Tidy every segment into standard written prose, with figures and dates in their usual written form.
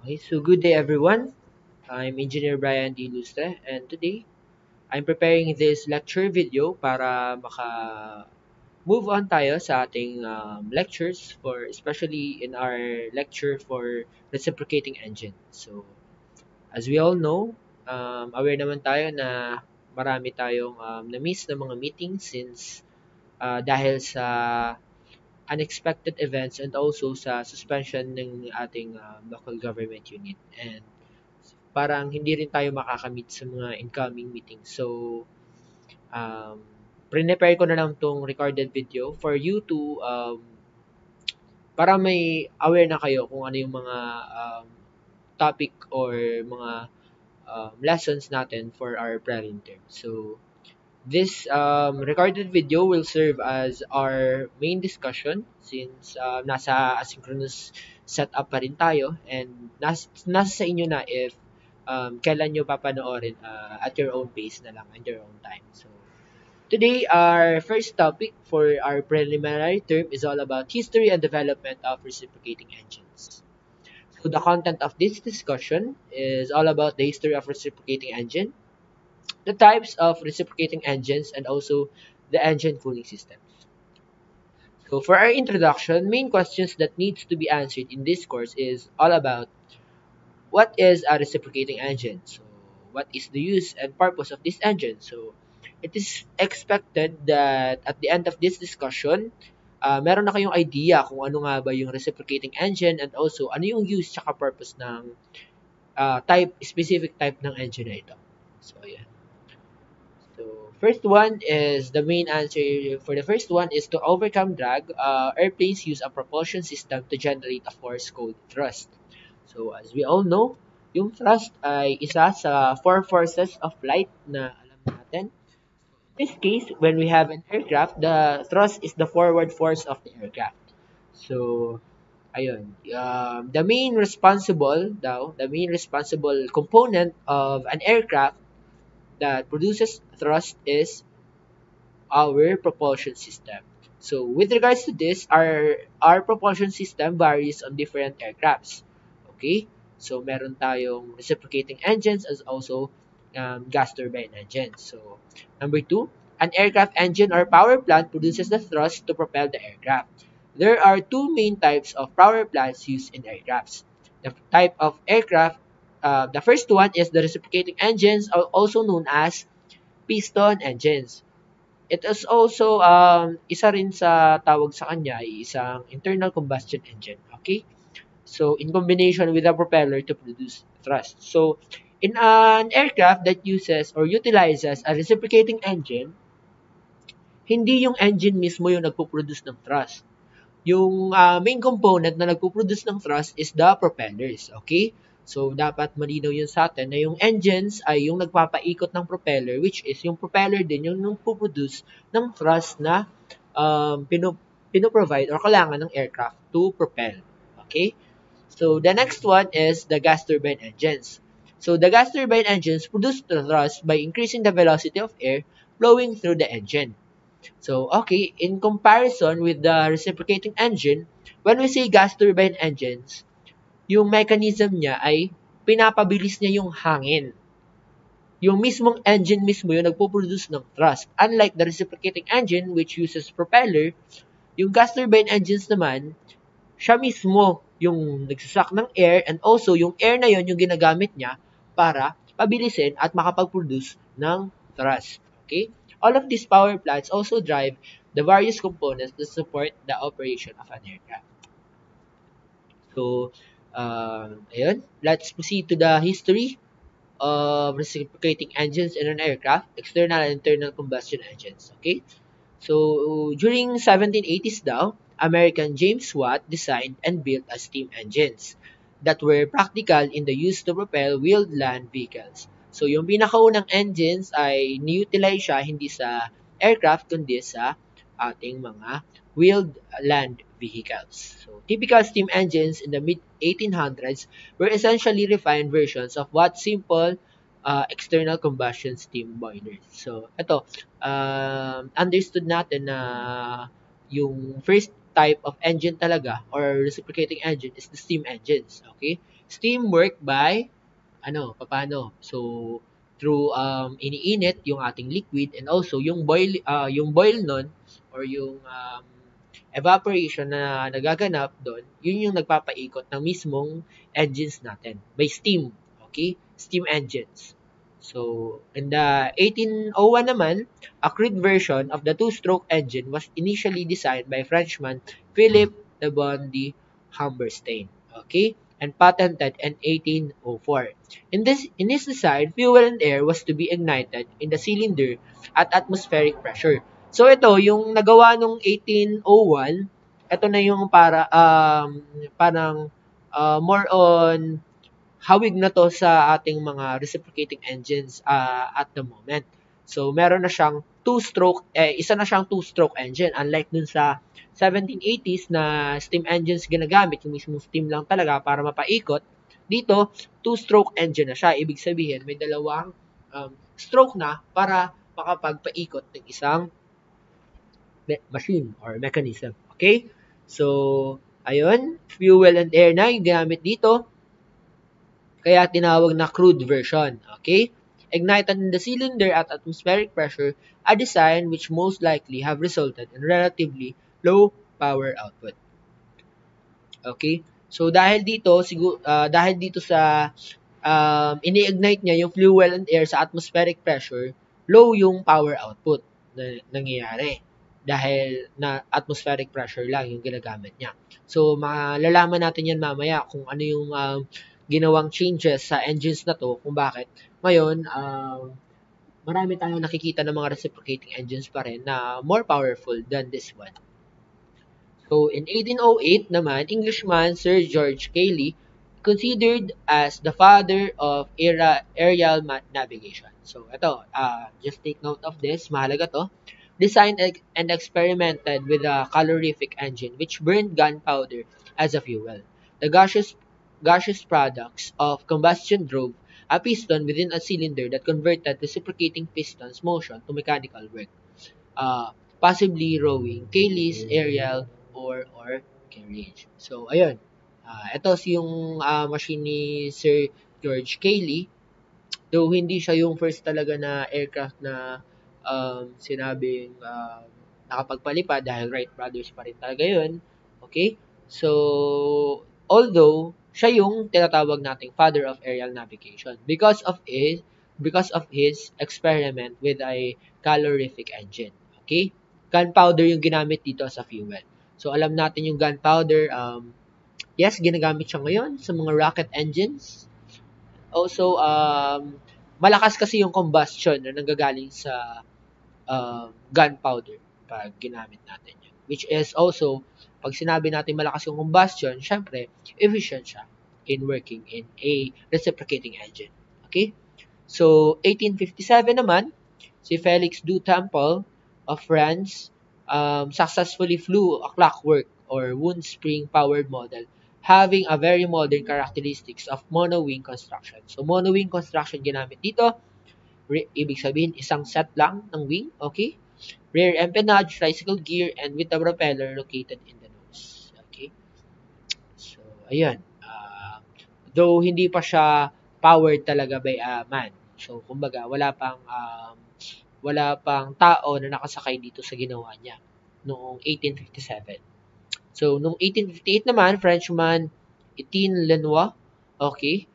Okay, so good day everyone. I'm Engineer Brian D. Lustre and today I'm preparing this lecture video para move on tayo sa ating lectures for especially in our lecture for reciprocating engine. So as we all know, aware naman tayo na marami tayong na-miss na mga meetings since dahil sa unexpected events and also sa suspension ng ating local government unit. And parang hindi rin tayo makakamit sa mga incoming meetings. So, um, prepare ko na lang tong recorded video for you to para may aware na kayo kung ano yung mga topic or mga lessons natin for our prelim term. So, this recorded video will serve as our main discussion since nasa asynchronous setup pa rin tayo and nasa sa inyo na if kailan nyo papanoorin at your own pace na lang and your own time. So, today, our first topic for our preliminary term is all about history and development of reciprocating engines. So, the content of this discussion is all about the history of reciprocating engine, the types of reciprocating engines, and also the engine cooling systems. So for our introduction, main questions that needs to be answered in this course is all about what is a reciprocating engine. So what is the use and purpose of this engine? So it is expected that at the end of this discussion, meron na kayong idea kung ano nga ba yung reciprocating engine and also ano yung use tsaka purpose ng specific type ng engine na ito. So, yeah. So first one is the main answer for the first one is to overcome drag. Airplanes use a propulsion system to generate a force called thrust. So as we all know, yung thrust ay isa sa four forces of flight na alam natin. In this case, when we have an aircraft, the thrust is the forward force of the aircraft. So ayun, the main responsible component of an aircraft that produces thrust is our propulsion system. So with regards to this, our propulsion system varies on different aircrafts. Okay? So meron tayong reciprocating engines as also gas turbine engines. So number two, an aircraft engine or power plant produces the thrust to propel the aircraft. There are two main types of power plants used in aircrafts. The type of aircraft, the first one is the reciprocating engines, also known as piston engines. It is also, isa rin sa tawag sa kanya ay isang internal combustion engine. Okay? So, in combination with a propeller to produce thrust. So, in an aircraft that uses or utilizes a reciprocating engine, hindi yung engine mismo yung nagpo-produce ng thrust. Yung main component na nagpo-produce ng thrust is the propellers. Okay? So, dapat malinaw yun sa atin na yung engines ay yung nagpapaikot ng propeller, which is yung propeller din yung nagpo-produce ng thrust na pinoprovide or kailangan ng aircraft to propel. Okay? So, the next one is the gas turbine engines. So, the gas turbine engines produce the thrust by increasing the velocity of air flowing through the engine. So, okay, in comparison with the reciprocating engine, when we say gas turbine engines, yung mechanism niya ay pinapabilis niya yung hangin. Yung mismong engine mismo yung nagpo-produce ng thrust. Unlike the reciprocating engine which uses propeller, yung gas turbine engines naman, siya mismo yung nagsasak ng air and also yung air na yon yung ginagamit niya para pabilisin at makapag-produce ng thrust. Okay? All of these power plants also drive the various components to support the operation of an aircraft. So, ayun. Let's proceed to the history of reciprocating engines in an aircraft, external and internal combustion engines. Okay? So, during 1780s daw, American James Watt designed and built a steam engines that were practical in the use to propel wheeled land vehicles. So, yung pinakaunang engines ay ni-utilize siya hindi sa aircraft kundi sa ating mga wheeled land vehicles. So, typical steam engines in the mid-1800s were essentially refined versions of Watt's simple external combustion steam boilers. So, ito, understood natin na yung first type of engine talaga or reciprocating engine is the steam engines. Okay? Steam work by paano? So, through iniinit yung ating liquid and also yung boil nun or yung evaporation na nagaganap doon, yun yung nagpapaikot ng mismong engines natin by steam. Okay? Steam engines. So, in the 1801 naman, a crude version of the two-stroke engine was initially designed by Frenchman Philippe de Bondy Humberstein. Okay? And patented in 1804. In this design, fuel and air was to be ignited in the cylinder at atmospheric pressure. So ito, yung nagawa nung 1801, ito na yung parang more on hawig na to sa ating mga reciprocating engines at the moment. So meron na siyang isa na siyang two-stroke engine unlike dun sa 1780s na steam engines ginagamit, yung mismong steam lang talaga para mapaikot. Dito, two-stroke engine na siya. Ibig sabihin, may dalawang stroke na para makapagpaikot ng isang machine or mechanism. Okay? So, ayun, fuel and air na yung ginamit dito. Kaya tinawag na crude version. Okay? Ignited in the cylinder at atmospheric pressure, a design which most likely have resulted in relatively low power output. Okay? So, dahil dito sa ini-ignite niya yung fuel and air sa atmospheric pressure, low yung power output na nangyayari dahil na atmospheric pressure lang yung ginagamit niya. So, malalaman natin yan mamaya kung ano yung ginawang changes sa engines na to, kung bakit. Ngayon, marami tayong nakikita ng mga reciprocating engines pa rin na more powerful than this one. So, in 1808 naman, Englishman Sir George Cayley considered as the father of aerial navigation. So, ito, just take note of this, mahalaga to. Designed and experimented with a calorific engine which burned gunpowder as a fuel. The gaseous products of combustion drove a piston within a cylinder that converted reciprocating piston's motion to mechanical work, possibly rowing, Cayley's aerial or carriage. So, ayun. Ito yung machine ni Sir George Cayley. Though hindi siya yung first talaga na aircraft na sinabing nakapagpalipad dahil Wright brothers pa rin talaga yun. Okay? So, although siya yung tinatawag nating father of aerial navigation because of his experiment with a calorific engine. Okay? Gunpowder yung ginamit dito sa fuel. So, alam natin yung gunpowder, yes, ginagamit siya ngayon sa mga rocket engines. Also, malakas kasi yung combustion na nanggagaling sa gunpowder pag ginamit natin yun. Which is also, pag sinabi natin malakas yung combustion, syempre, efficient siya in working in a reciprocating engine. Okay? So, 1857 naman, si Felix du Temple of France successfully flew a clockwork or wound spring powered model having a very modern characteristics of monowing construction. So, monowing construction ginamit dito. Ibig sabihin, isang set lang ng wing. Okay? Rear empennage, tricycle gear, and with a propeller located in the nose. Okay? So, ayan. Though hindi pa siya powered talaga by a man. So, kumbaga, wala pang tao na nakasakay dito sa ginawa niya noong 1857. So, noong 1858 naman, Frenchman Etienne Lenoir, okay,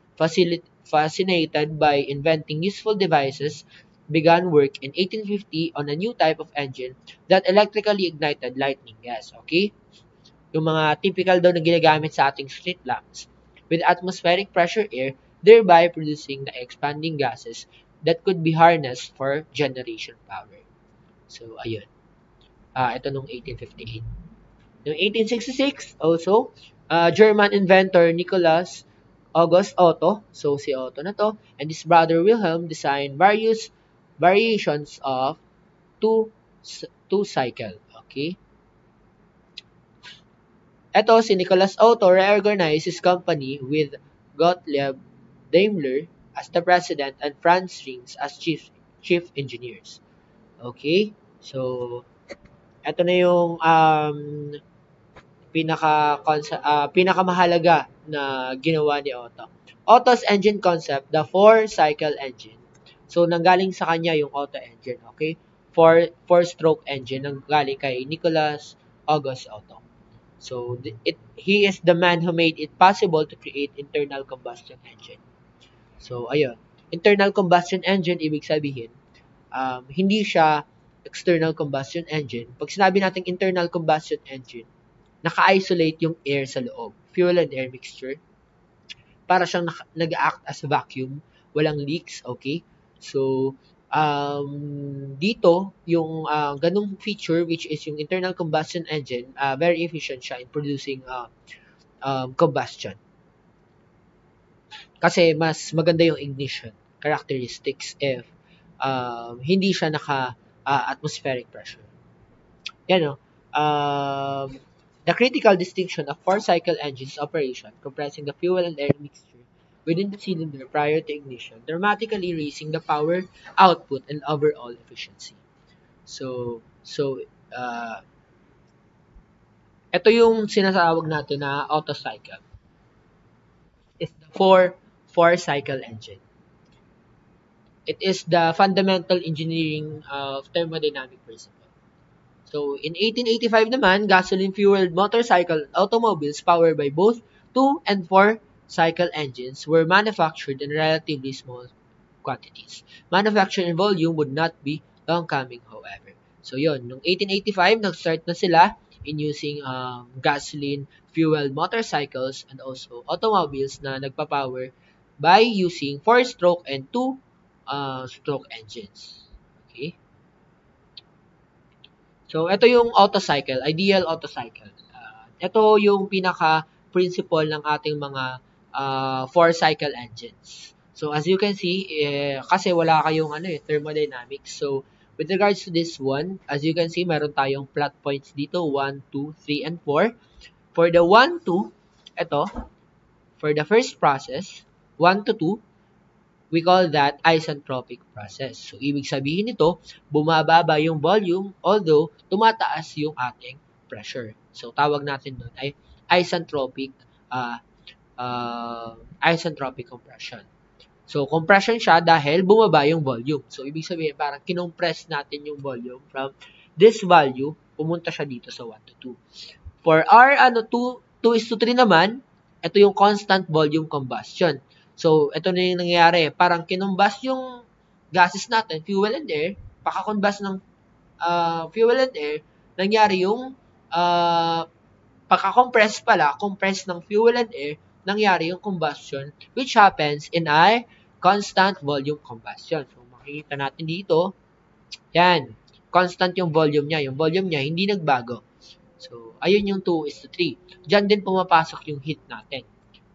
fascinated by inventing useful devices, began work in 1850 on a new type of engine that electrically ignited lightning gas, okay? Yung mga typical daw na ginagamit sa ating street lamps with atmospheric pressure air, thereby producing the expanding gases that could be harnessed for generation power. So, ayun. Ito nung 1858. Noong 1866, also, German inventor Nicholas August Otto, so si Otto na to, and his brother Wilhelm designed various variations of two-cycle. Okay? Ito, si Nicholas Otto reorganized his company with Gottlieb Daimler as the president and Franz Rings as chief engineers. Okay? So, ito na yung pinakamahalaga na ginawa ni Otto. Otto's engine concept, the four-cycle engine. So, nanggaling sa kanya yung Otto engine, okay? Four-stroke engine, nanggaling kay Nicholas August Otto. So, he is the man who made it possible to create internal combustion engine. So, ayun. Internal combustion engine, ibig sabihin, hindi siya external combustion engine. Pag sinabi natin internal combustion engine, naka-isolate yung air sa loob. Fuel and air mixture. Para siyang nag-act as vacuum. Walang leaks, okay? So, dito, yung ganung feature, which is yung internal combustion engine, very efficient siya in producing combustion. Kasi mas maganda yung ignition characteristics if hindi siya naka-atmospheric pressure. Yan, no? The critical distinction of four-cycle engines operation comprising the fuel and air mixture within the cylinder prior to ignition, dramatically raising the power output and overall efficiency. So ito yung sinasawag natin na Otto cycle. It's the four-cycle engine. It is the fundamental engineering of thermodynamic principle. So, in 1885 naman, gasoline-fueled motorcycle automobiles powered by both 2 and 4-cycle engines were manufactured in relatively small quantities. Manufacturing volume would not be long coming, however. So, yun. Noong 1885, nag-start na sila in using gasoline-fueled motorcycles and also automobiles na nagpa-power by using 4-stroke and 2-stroke engines. Okay? So, ito yung Otto cycle, ideal Otto cycle. Ito yung pinaka-principle ng ating mga 4-cycle engines. So, as you can see, kasi wala kayong thermodynamics. So, with regards to this one, as you can see, meron tayong plot points dito, 1, 2, 3, and 4. For the 1, 2, ito, for the first process, 1 to 2, we call that isentropic process. So, ibig sabihin nito, bumababa yung volume, although tumataas yung ating pressure. So, tawag natin doon ay isentropic compression. So, compression siya dahil bumaba yung volume. So, ibig sabihin, parang kinompress natin yung volume from this value, pumunta siya dito sa 1 to 2. For our 2:3 naman, ito yung constant volume combustion. So, ito na yung nangyayari. Parang kinumbust yung gases natin, fuel and air, pagka-combust ng fuel and air, nangyari yung pagka-compress compress ng fuel and air, nangyari yung combustion, which happens in a constant volume combustion. So, makikita natin dito, yan, constant yung volume niya. Yung volume niya, hindi nagbago. So, ayun yung 2:3. Diyan din pumapasok yung heat natin.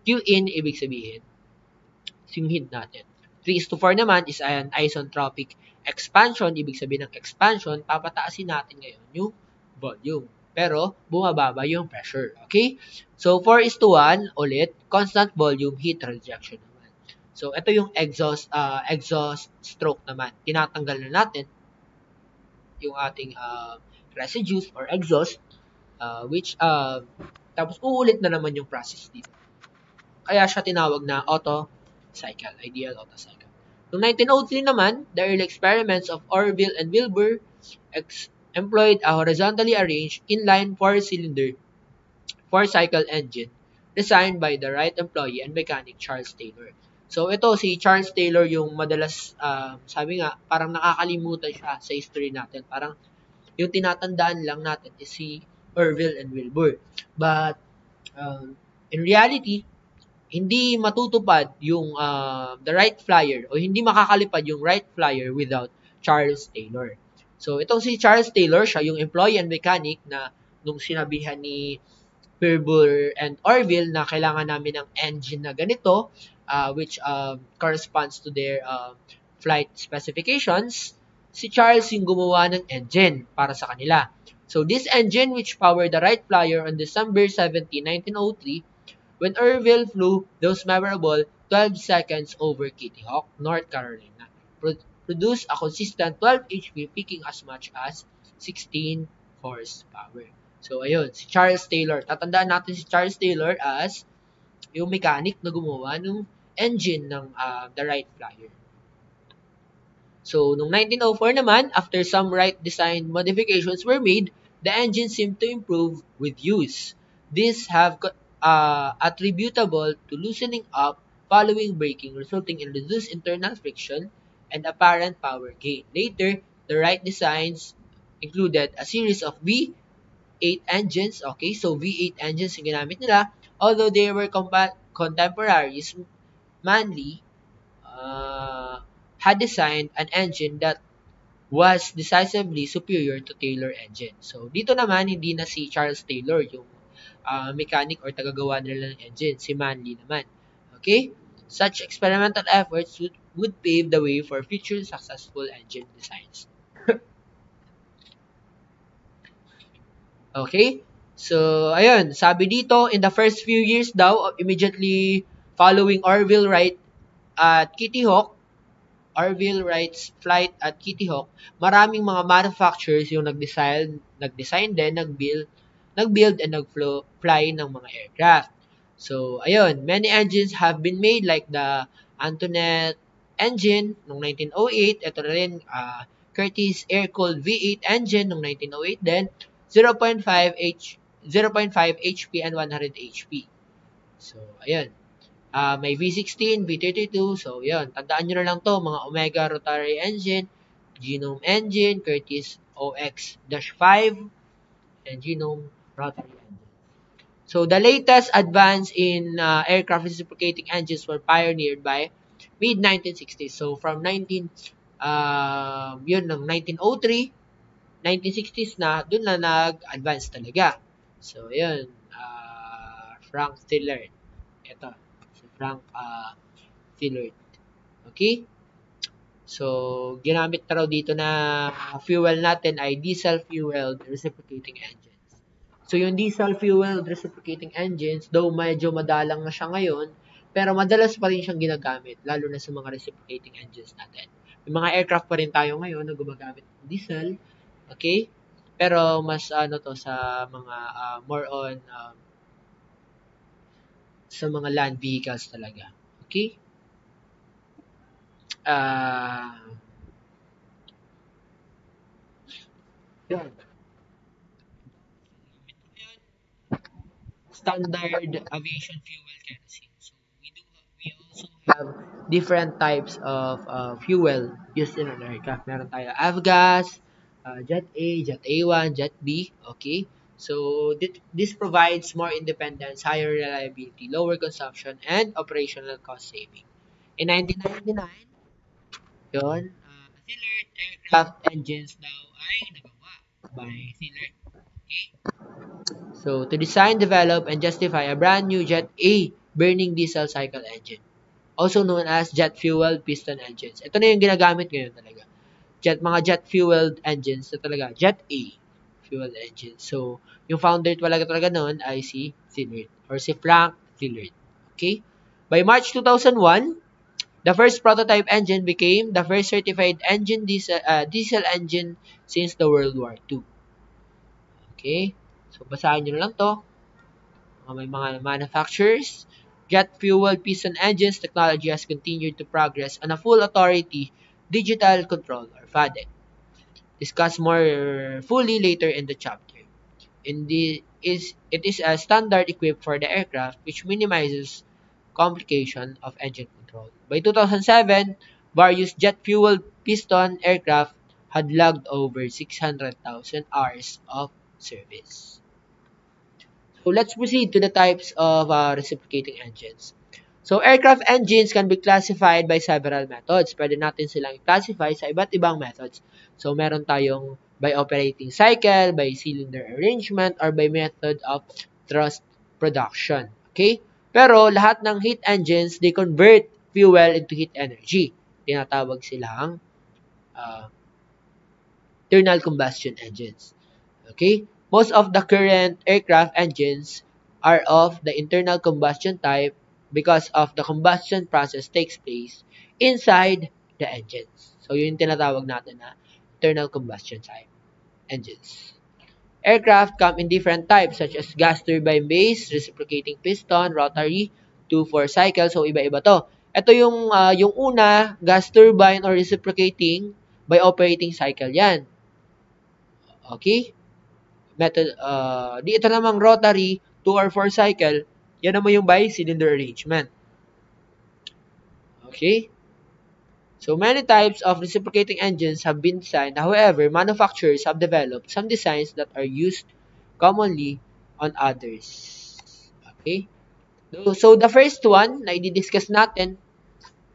Q in, ibig sabihin, yung heat natin. 3:4 naman is an isentropic expansion. Ibig sabihin ng expansion, papataasin natin ngayon yung volume. Pero, bumababa yung pressure. Okay? So, 4:1, ulit, constant volume heat rejection naman. So, ito yung exhaust stroke naman. Tinatanggal na natin yung ating residues or exhaust, tapos uulit na naman yung process dito. Kaya siya tinawag na Otto cycle, ideal Otto cycle. Noong 1903 naman, the early experiments of Orville and Wilbur employed a horizontally arranged inline 4-cycle engine designed by the Wright employee and mechanic Charles Taylor. So, ito si Charles Taylor yung madalas, sabi nga, parang nakakalimutan siya sa history natin. Parang yung tinatandaan lang natin is si Orville and Wilbur. But, in reality, hindi matutupad yung the Wright Flyer o hindi makakalipad yung Wright Flyer without Charles Taylor. So, itong si Charles Taylor, siya yung employee and mechanic na nung sinabihan ni Wilbur and Orville na kailangan namin ng engine na ganito, which corresponds to their flight specifications, si Charles yung gumawa ng engine para sa kanila. So, this engine which powered the Wright Flyer on December 17, 1903, when Orville flew those memorable 12 seconds over Kitty Hawk, North Carolina, produced a consistent 12 HP peaking as much as 16 horsepower. So, ayun, si Charles Taylor. Tatandaan natin si Charles Taylor as yung mechanic na gumawa ng engine ng the Wright Flyer. So, noong 1904 naman, after some Wright design modifications were made, the engine seemed to improve with use. These have attributable to loosening up following braking, resulting in reduced internal friction and apparent power gain. Later, the Wright designs included a series of V8 engines. Okay, so V8 engines yung ginamit nila. Although they were contemporaries, Manley had designed an engine that was decisively superior to Taylor engine. So, dito naman, hindi na si Charles Taylor yung mechanic or tagagawa nila ng engine. Si Manley naman. Okay? Such experimental efforts would pave the way for future successful engine designs. Okay? So, ayun. Sabi dito, in the first few years daw, immediately following Orville Wright at Kitty Hawk, Orville Wright's flight at Kitty Hawk, maraming mga manufacturers yung nag-design din, nag-build and nag-fly ng mga aircraft. So, ayun, many engines have been made like the Antoinette engine noong 1908, ito na rin Curtiss air-cooled V8 engine noong 1908 din, 0.5 HP and 100 HP. So, ayun. May V16, V32. So, yun. Tandaan nyo na lang to. Mga Omega rotary engine, Genome engine, Curtiss OX-5, and Genome rotary engine. So, the latest advance in aircraft reciprocating engines were pioneered by mid-1960s. So, from 1903, 1960s na, dun na nag-advance talaga. So, yun. Frank Stillard. Ito. Frank Stillard. Okay? So, ginamit na raw dito na fuel natin ay diesel-fueled reciprocating engines. So, yung diesel-fueled reciprocating engines, though medyo madalang na siya ngayon, pero madalas pa rin siyang ginagamit, lalo na sa mga reciprocating engines natin. May mga aircraft pa rin tayo ngayon na gumagamit ng diesel. Okay? Pero mas to sa mga more on sa mga land vehicles talaga. Okay? Yun. Standard aviation fuel kerosene. So we also have different types of fuel used in an aircraft. Meron tayo avgas, Jet A, Jet A1, Jet B. Okay? So this provides more independence, higher reliability, lower consumption, and operational cost saving. In 1999, yun, Thillard aircraft engines daw ay nagawa by Thillard. Okay? So, to design, develop, and justify a brand new Jet A burning diesel cycle engine, also known as jet-fueled piston engines. Ito na yung ginagamit ngayon talaga. Mga jet-fueled engines na talaga. Jet A fuel engine. So, yung founder talaga noon ay si Thillard or si Frank Thillard. Okay? By March 2001, the first prototype engine became the first certified diesel engine since the World War II. Okay? So, basahin nyo na lang to. May mga manufacturers. Jet-fueled piston engines technology has continued to progress on a full authority digital control or FADEC. Discuss more fully later in the chapter. It is a standard equipped for the aircraft which minimizes complication of engine control. By 2007, various jet-fueled piston aircraft had logged over 600,000 hours of service. So let's proceed to the types of reciprocating engines. So aircraft engines can be classified by several methods. Pwede natin silang i-classify sa iba't ibang methods. So meron tayong by operating cycle, by cylinder arrangement, or by method of thrust production. Okay? Pero lahat ng heat engines, they convert fuel into heat energy. Tinatawag silang internal combustion engines. Okay? Most of the current aircraft engines are of the internal combustion type because of the combustion process takes place inside the engines. So, yun yung tinatawag natin na internal combustion type engines. Aircraft come in different types such as gas turbine base, reciprocating piston, rotary, 2-4 cycle. So iba-iba to. Ito yung una, gas turbine or reciprocating by operating cycle yan. Okay? Ito namang rotary, 2 or 4 cycle, yan naman yung by cylinder arrangement. Okay? So many types of reciprocating engines have been designed. However, manufacturers have developed some designs that are used commonly on others. Okay? So the first one na i-discuss natin,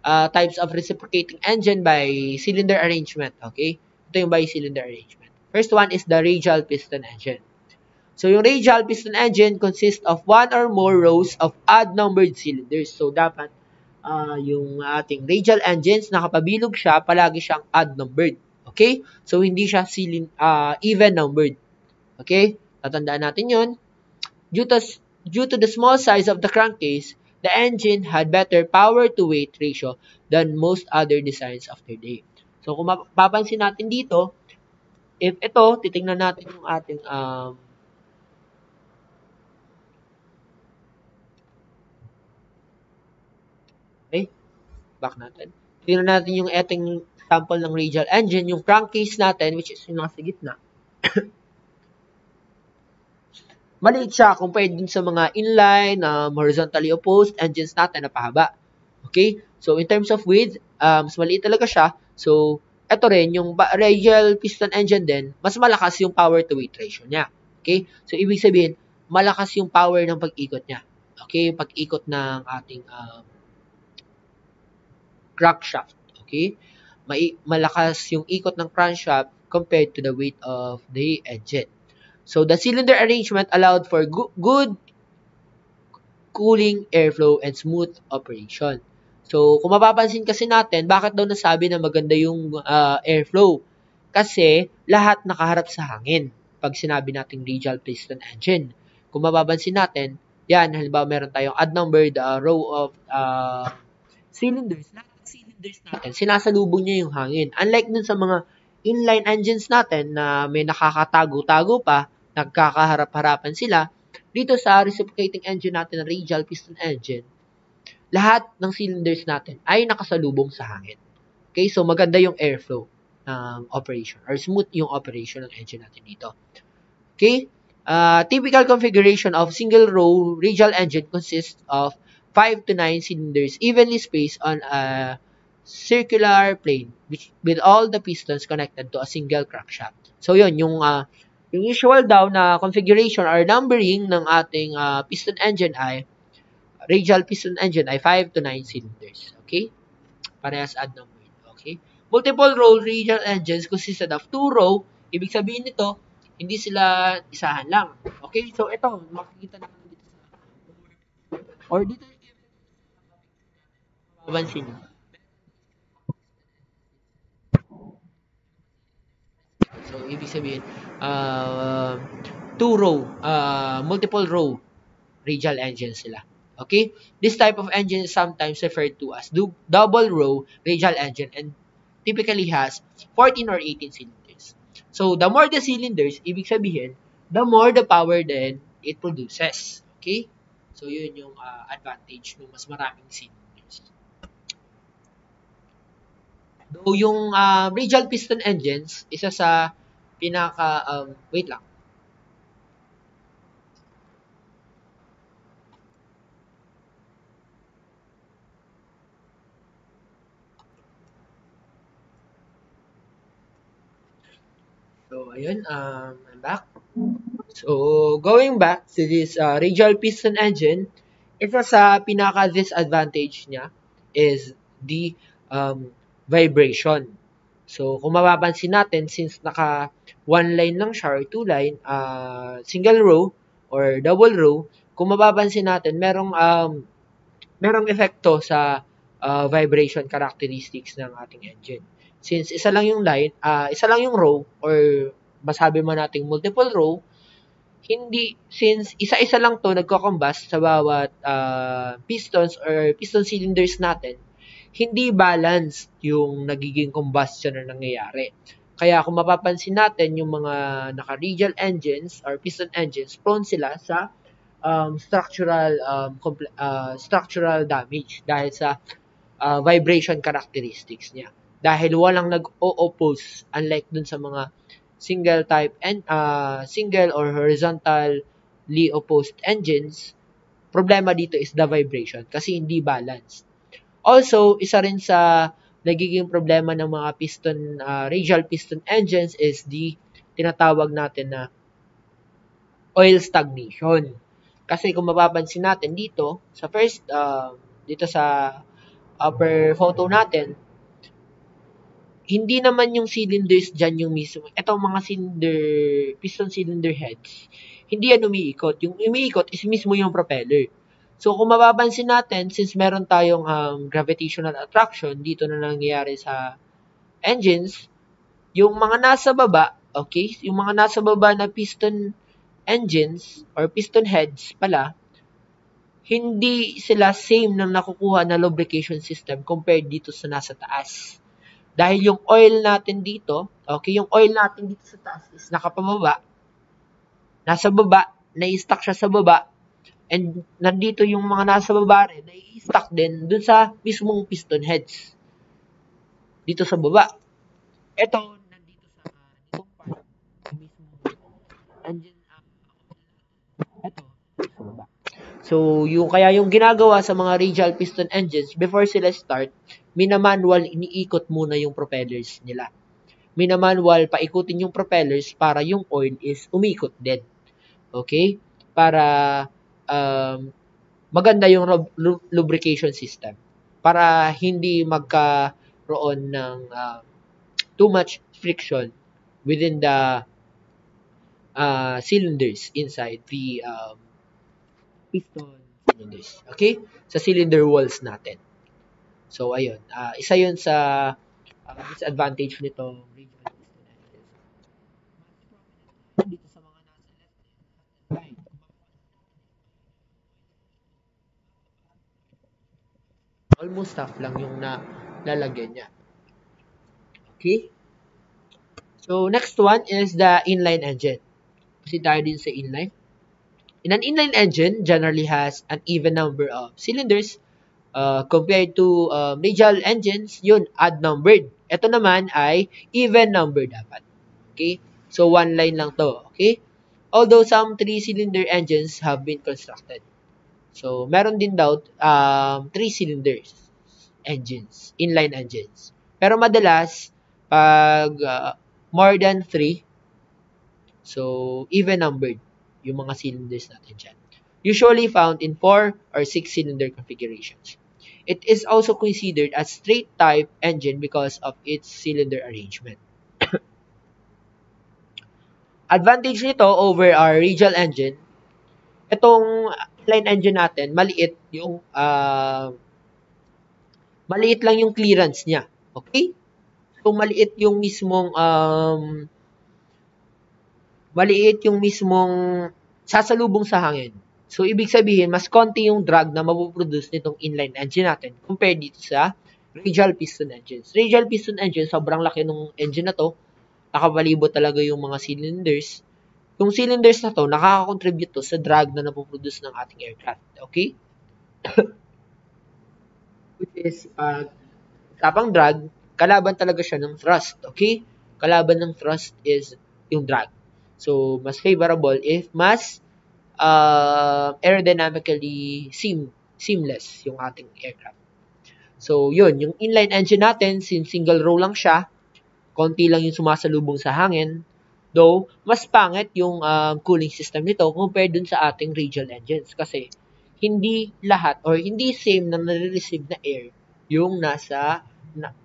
types of reciprocating engine by cylinder arrangement. Okay? Ito yung by cylinder arrangement. First one is the radial piston engine. So yung radial piston engine consists of one or more rows of odd-numbered cylinders. So dapat yung ating radial engines, nakapabilog siya, palagi siyang odd-numbered. Okay? So hindi siya even-numbered. Okay? Tatandaan natin yun. Due to the small size of the crankcase, the engine had better power-to-weight ratio than most other designs of their day. So kung mapapansin natin dito, if ito, titingnan natin yung ating okay, back natin. Tingnan natin yung ating sample ng radial engine, yung crankcase natin, which is yung nasa gitna. Maliit siya compared dun sa mga inline, horizontally opposed engines natin na pahaba. Okay? So, in terms of width, mas maliit talaga siya. So, ito rin, yung radial piston engine din, mas malakas yung power-to-weight ratio niya. Okay? So, ibig sabihin, malakas yung power ng pag-ikot niya. Okay? Pag-ikot ng ating crankshaft. Okay? Malakas yung ikot ng crankshaft compared to the weight of the engine. So, the cylinder arrangement allowed for good cooling, airflow, and smooth operation. So, kung mapapansin kasi natin, bakit daw nasabi na maganda yung airflow? Kasi, lahat nakaharap sa hangin pag sinabi nating radial piston engine. Kung mapapansin natin, yan, halimbawa meron tayong odd-numbered row of cylinders. Lahat ng cylinders natin, sinasalubong niya yung hangin. Unlike dun sa mga inline engines natin na may nakakatago-tago pa, nagkakaharap-harapan sila, dito sa reciprocating engine natin, na radial piston engine, lahat ng cylinders natin ay nakasalubong sa hangin. Okay, so maganda yung airflow ng operation or smooth yung operation ng engine natin dito. Okay, typical configuration of single row radial engine consists of 5 to 9 cylinders evenly spaced on a circular plane with all the pistons connected to a single crankshaft. So yun, yung usual daw na configuration or numbering ng ating piston engine ay radial piston engine ay 5 to 9 cylinders. Okay? Parehas add number. Okay? Multiple row radial engines consisted of 2 row. Ibig sabihin nito, hindi sila isahan lang. Okay? So ito, makikita natin dito sa or dito mapapansin nyo. So, ibig sabihin, multiple row radial engines sila. Okay? This type of engine is sometimes referred to as double row radial engine and typically has 14 or 18 cylinders. So, the more the cylinders, ibig sabihin, the more the power then it produces. Okay? So, yun yung advantage ng mas maraming cylinders. Though yung radial piston engines, isa sa wait lang. So, ayun, I'm back. So, going back to this radial piston engine, isa sa pinaka-disadvantage niya is the vibration. So, kung mapapansin natin, since naka one line lang siya or two line, single row or double row, kung mapapansin natin, merong epekto sa vibration characteristics ng ating engine. Since isa lang yung line, isa lang yung row or masabi mo nating multiple row, since isa-isa lang to nagko-combust sa bawat pistons or piston cylinders natin, hindi balanced yung nagiging combustion na nangyayari. Kaya kung mapapansin natin yung mga naka-radial engines or piston engines, prone sila sa structural damage dahil sa vibration characteristics niya. Dahil walang nag-o-oppose, unlike dun sa mga single type and single or horizontally opposed engines, problema dito is the vibration kasi hindi balanced. Also, isa rin sa nagiging problema ng mga radial piston engines is the tinatawag natin na oil stagnation. Kasi kung mapapansin natin dito, dito sa upper photo natin, hindi naman yung cylinders dyan yung mismo. Itong mga piston cylinder heads, hindi yan umiikot. Yung umiikot is mismo yung propeller. So, kung mapapansin natin, since meron tayong gravitational attraction, dito na nangyayari sa engines, yung mga nasa baba, okay, yung mga nasa baba na piston engines or piston heads pala, hindi sila same ng nakukuha na lubrication system compared dito sa nasa taas. Dahil yung oil natin dito, okay, yung oil natin dito sa taas is nakapababa, nasa baba, nai-stuck siya sa baba, and nandito yung mga nasa baba rin, nai-stuck din dun sa mismong piston heads. Dito sa baba. Ito, nandito sa itong part, mismong engine, ito, sa baba. So, kaya yung ginagawa sa mga radial piston engines, before sila start, minamanual, iniikot muna yung propellers nila. Minamanual, paikutin yung propellers para yung oil is umikot din. Okay? Para maganda yung lubrication system. Para hindi magkaroon ng too much friction within the cylinders inside the piston cylinders. Okay? Sa cylinder walls natin. So, ayun. Isa yun sa disadvantage nitong radial piston engines. Dito sa mga nasa left and right. Almost half lang yung lalagyan niya. Okay? So, next one is the inline engine. Kasi tayo din sa inline. In an inline engine, generally has an even number of cylinders compared to radial engines, yun, odd numbered. Ito naman ay even number dapat. Okay? So, one line lang to. Okay? Although some 3-cylinder engines have been constructed. So, meron din daw 3 cylinders engines, inline engines. Pero madalas, pag more than 3, so even numbered yung mga cylinders natin dyan. Usually found in 4 or 6-cylinder configurations. It is also considered a straight type engine because of its cylinder arrangement. Advantage nito over our radial engine, itong inline engine natin, maliit lang yung clearance niya. Okay? So, maliit yung mismong sasalubong sa hangin. So, ibig sabihin, mas konti yung drag na mapuproduce nitong inline engine natin compared dito sa radial piston engines. Radial piston engine, sobrang laki ng engine na to. Nakapalibot talaga yung mga cylinders. Yung cylinders na to, nakaka-contribute to sa drag na napoproduce ng ating aircraft. Okay? Which is, tapang drag, kalaban talaga siya ng thrust. Okay? Kalaban ng thrust is yung drag. So, mas favorable if mas aerodynamically seamless yung ating aircraft. So, yun. Yung inline engine natin, since single row lang siya, konti lang yung sumasalubong sa hangin, though, mas pangit yung cooling system nito compared dun sa ating radial engines. Kasi, hindi lahat or hindi same na nare-receive na air yung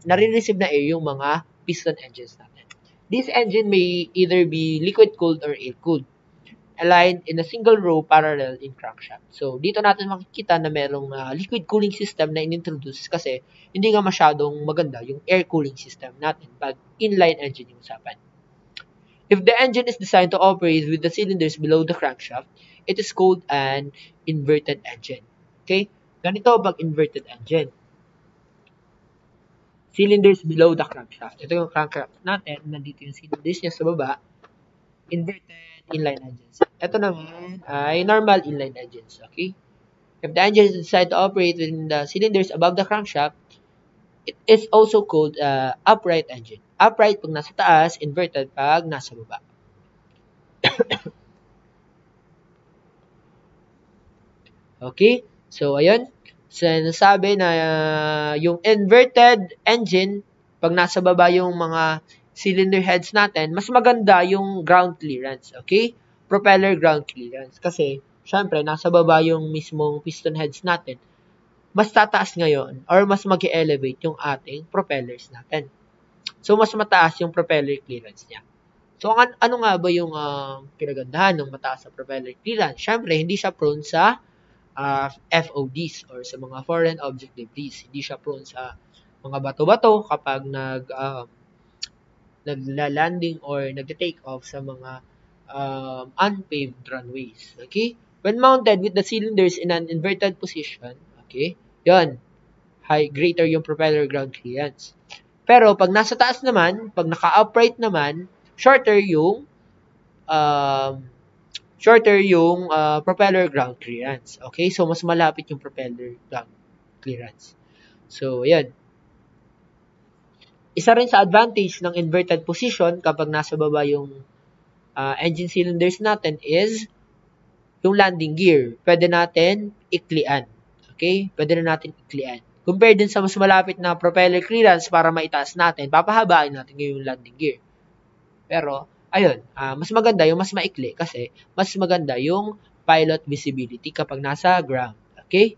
nare-receive na air yung mga piston engines natin. This engine may either be liquid-cooled or air-cooled, aligned in a single row parallel in crankshaft. So, dito natin makikita na merong liquid cooling system na inintroduce kasi hindi nga masyadong maganda yung air cooling system natin pag inline engine yung usapan. If the engine is designed to operate with the cylinders below the crankshaft, it is called an inverted engine. Okay? Ganito pag inverted engine. cylinders below the crankshaft. Ito yung crankshaft natin. Nandito yung cylinders niya sa baba. Inverted inline engines. Ito naman ay normal inline engines. Okay? If the engine decide to operate within the cylinders above the crankshaft, it is also called upright engine. Upright pag nasa taas, inverted pag nasa baba. Okay? So, ayun. So, nasabi na yung inverted engine, pag nasa baba yung mga cylinder heads natin, mas maganda yung ground clearance. Okay? Propeller ground clearance. Kasi, syempre, nasa baba yung mismong piston heads natin. Mas tataas ngayon or mas mag-elevate yung ating propellers natin. So, mas mataas yung propeller clearance niya. So, ano nga ba yung kinagandahan ng mataas na propeller clearance? Syempre, hindi siya prone sa FODs or sa mga foreign object debris. Hindi siya prone sa mga bato-bato kapag nagla-landing or nag-take off sa mga unpaved runways. Okay? When mounted with the cylinders in an inverted position, okay, yon, greater yung propeller ground clearance. Pero pag nasa taas naman, pag naka-upright naman, shorter yung um, propeller ground clearance. Okay? So, mas malapit yung propeller ground clearance. So, yan. Isa rin sa advantage ng inverted position kapag nasa baba yung engine cylinders natin is yung landing gear. Pwede natin iklian. Okay? Pwede na natin iklian. Compared din sa mas malapit na propeller clearance para maitaas natin, papahabain natin yung landing gear. Pero, ayun, mas maganda yung mas maikli kasi mas maganda yung pilot visibility kapag nasa ground. Okay?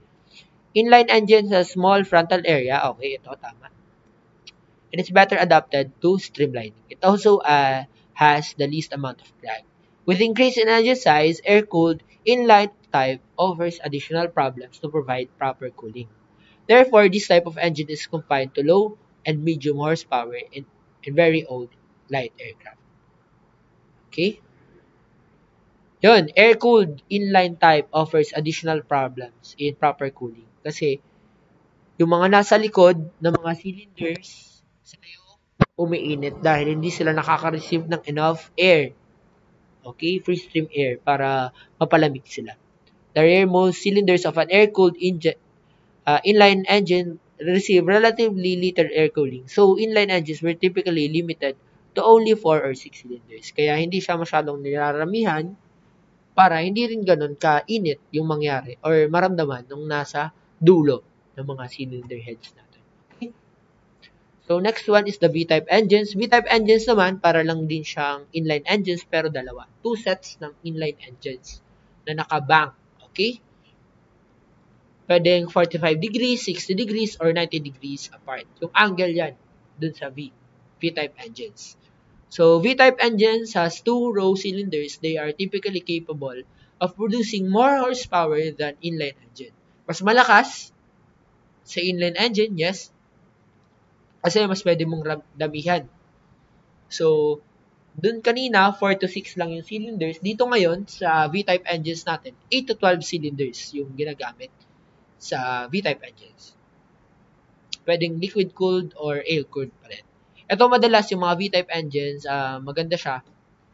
Inline engine sa small frontal area. Okay, ito, tama. And it's better adapted to streamlining. It also has the least amount of drag. With increase in engine size, air-cooled inline type offers additional problems to provide proper cooling. Therefore, this type of engine is confined to low and medium horsepower in very old light aircraft. Okay? Yun, air-cooled inline type offers additional problems in proper cooling. Kasi, yung mga nasa likod ng mga cylinders, sila yung umiinit dahil hindi sila nakaka-receive ng enough air. Okay? Free stream air para mapalamig sila. The rearmost cylinders of an air-cooled inline engine receive relatively little air cooling. So, inline engines were typically limited to only 4 or 6 cylinders. Kaya hindi siya masyadong nilaramihan para hindi rin ganun kainit yung mangyari or maramdaman nung nasa dulo ng mga cylinder heads natin. Okay? So, next one is the V-type engines. V-type engines naman, para lang din siyang inline engines pero dalawa. Two sets ng inline engines na nakabank. Okay? Pwedeng 45 degrees, 60 degrees, or 90 degrees apart. Yung angle yan dun sa V-type engines. So, V-type engines has two row cylinders. They are typically capable of producing more horsepower than inline engine. Mas malakas sa inline engine, yes. Kasi mas pwede mong damihan. So, dun kanina, 4 to 6 lang yung cylinders. Dito ngayon, sa V-type engines natin, 8 to 12 cylinders yung ginagamit sa V-type engines. Pwedeng liquid-cooled or air-cooled pa rin. Ito madalas yung mga V-type engines, maganda siya,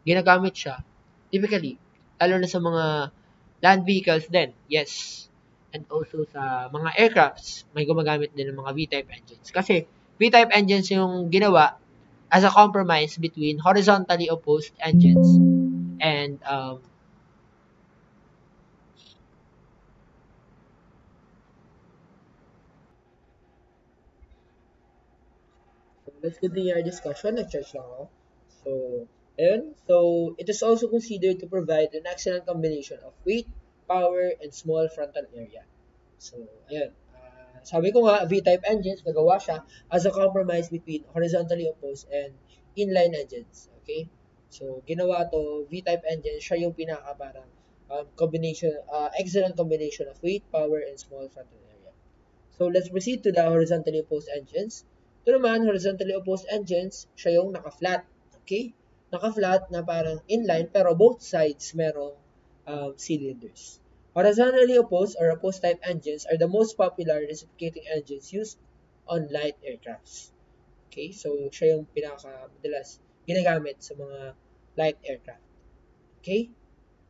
ginagamit siya, typically, lalo na sa mga land vehicles din, yes. And also sa mga aircrafts, may gumagamit din ng mga V-type engines. Kasi V-type engines yung ginawa as a compromise between horizontally opposed engines and so let's continue our discussion. Nag-charge lang ako. So, ayun. So, it is also considered to provide an excellent combination of weight, power, and small frontal area. So, ayun. Sabi ko nga, V-type engines, nagawa siya as a compromise between horizontally opposed and inline engines. Okay? So, ginawa to, V-type engine, siya yung pinaka parang excellent combination of weight, power, and small frontal area. So, let's proceed to the horizontally opposed engines. Ito naman, horizontally opposed engines, siya yung naka-flat. Okay? Naka-flat na parang inline, pero both sides merong cylinders. Horizontally opposed or opposed type engines are the most popular reciprocating engines used on light aircrafts. Okay? So, siya yung pinaka-madalas ginagamit sa mga light aircraft. Okay?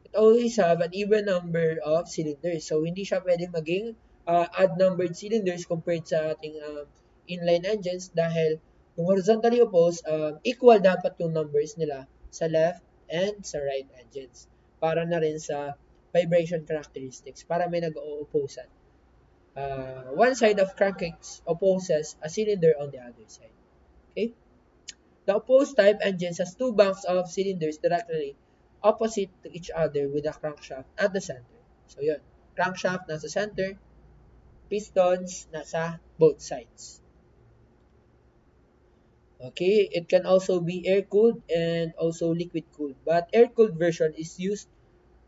It always have an even number of cylinders. So, hindi siya pwedeng maging odd-numbered cylinders compared sa ating inline engines dahil yung horizontally opposed, equal dapat yung numbers nila sa left and sa right engines. Para na rin sa vibration characteristics, para may nag-o-opposean. One side of crankcase opposes a cylinder on the other side. Okay? The opposed type engines has two banks of cylinders directly opposite to each other with a crankshaft at the center. So yun, crankshaft nasa center, pistons nasa both sides. Okay, it can also be air-cooled and also liquid-cooled, but air-cooled version is used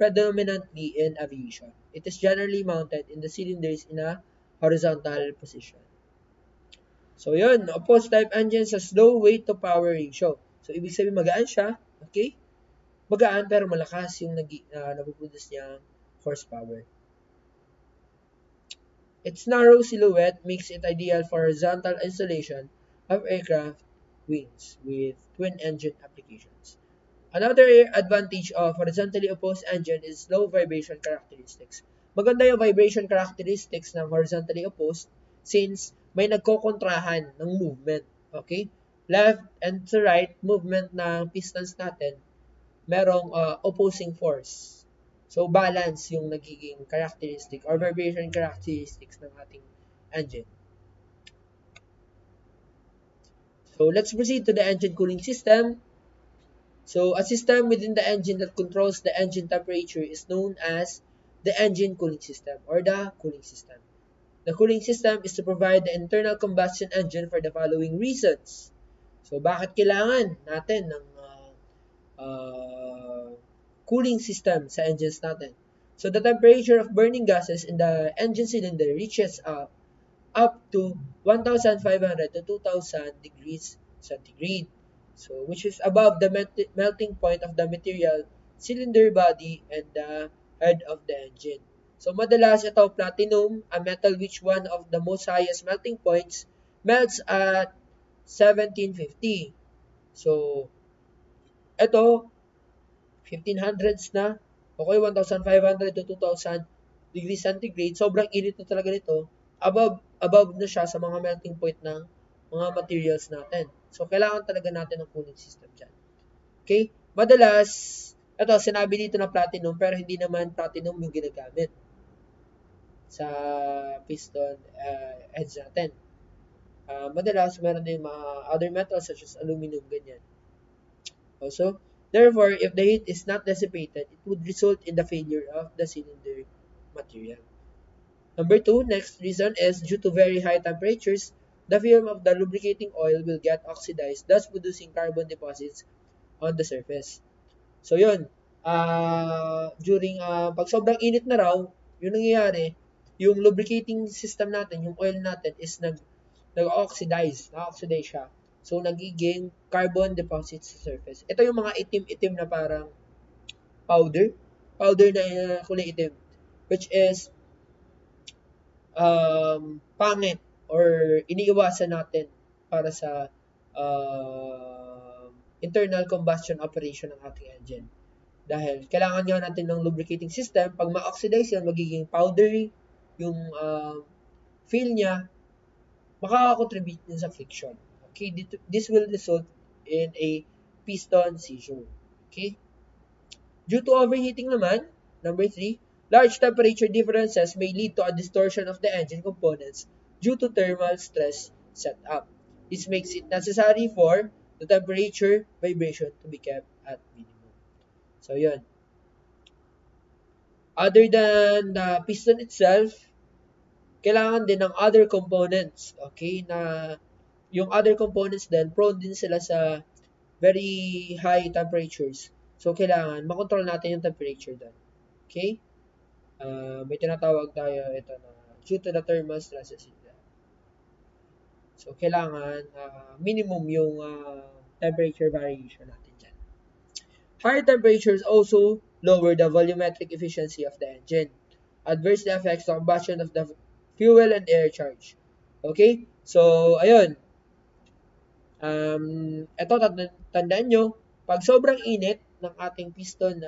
predominantly in aviation. It is generally mounted in the cylinders in a horizontal position. So yun, opposed type engines has low weight to power ratio. So ibig sabihin magaan siya, okay? Magaan pero malakas yung napuproduce niyang horsepower. Its narrow silhouette makes it ideal for horizontal installation of aircraft wings with twin-engine applications. Another advantage of horizontally opposed engine is low vibration characteristics. Maganda yung vibration characteristics ng horizontally opposed since may nagkokontrahan ng movement. Okay? Left and to right movement ng pistons natin, merong opposing force. So, balance yung nagiging characteristic or vibration characteristics ng ating engine. So, let's proceed to the engine cooling system. So, a system within the engine that controls the engine temperature is known as the engine cooling system or the cooling system. The cooling system is to provide the internal combustion engine for the following reasons. So, bakit kailangan natin ng cooling system sa engines natin? So, the temperature of burning gases in the engine cylinder reaches up to 1,500 to 2,000 degrees centigrade. So, which is above the melting point of the material, cylinder body, and the head of the engine. So, madalas ito platinum, a metal which one of the most highest melting points, melts at 1750. So, ito, 1500s na, okay, 1,500 to 2,000 degrees centigrade, sobrang init na talaga nito, above na siya sa mga melting point ng mga materials natin. So, kailangan talaga natin ng cooling system dyan. Okay? Madalas, ito, sinabi dito na platinum, pero hindi naman platinum yung ginagamit sa piston heads natin. Madalas, meron din mga other metals such as aluminum, ganyan. Also, therefore, if the heat is not dissipated, it would result in the failure of the cylinder material. Number 2, next reason is due to very high temperatures, the film of the lubricating oil will get oxidized, thus producing carbon deposits on the surface. So yun, during pag sobrang init na raw, yung nangyayari, yung lubricating system natin, yung oil natin is nag-oxidize siya. So nagiging carbon deposits sa surface. Ito yung mga itim-itim na parang powder na kulay itim, which is pangit or iniiwasan natin para sa internal combustion operation ng ating engine. Dahil kailangan nga natin ng lubricating system. Pag ma-oxidize yan, magiging powdery yung feel niya, makaka-contribute din sa friction. Okay, this will result in a piston seizure. Okay? Due to overheating naman, number 3, large temperature differences may lead to a distortion of the engine components due to thermal stress setup. This makes it necessary for the temperature vibration to be kept at minimum. So, yun. Other than the piston itself, kailangan din ng other components. Okay? Na yung other components din, prone din sila sa very high temperatures. So, kailangan makontrol natin yung temperature doon. Okay? May tinatawag tayo ito na due to the thermal stresses. So, kailangan minimum yung temperature variation natin dyan. Higher temperatures also lower the volumetric efficiency of the engine. Adversely affects the combustion of the fuel and air charge. Okay? So, ayun. Ito, tandaan nyo, pag sobrang init ng ating piston,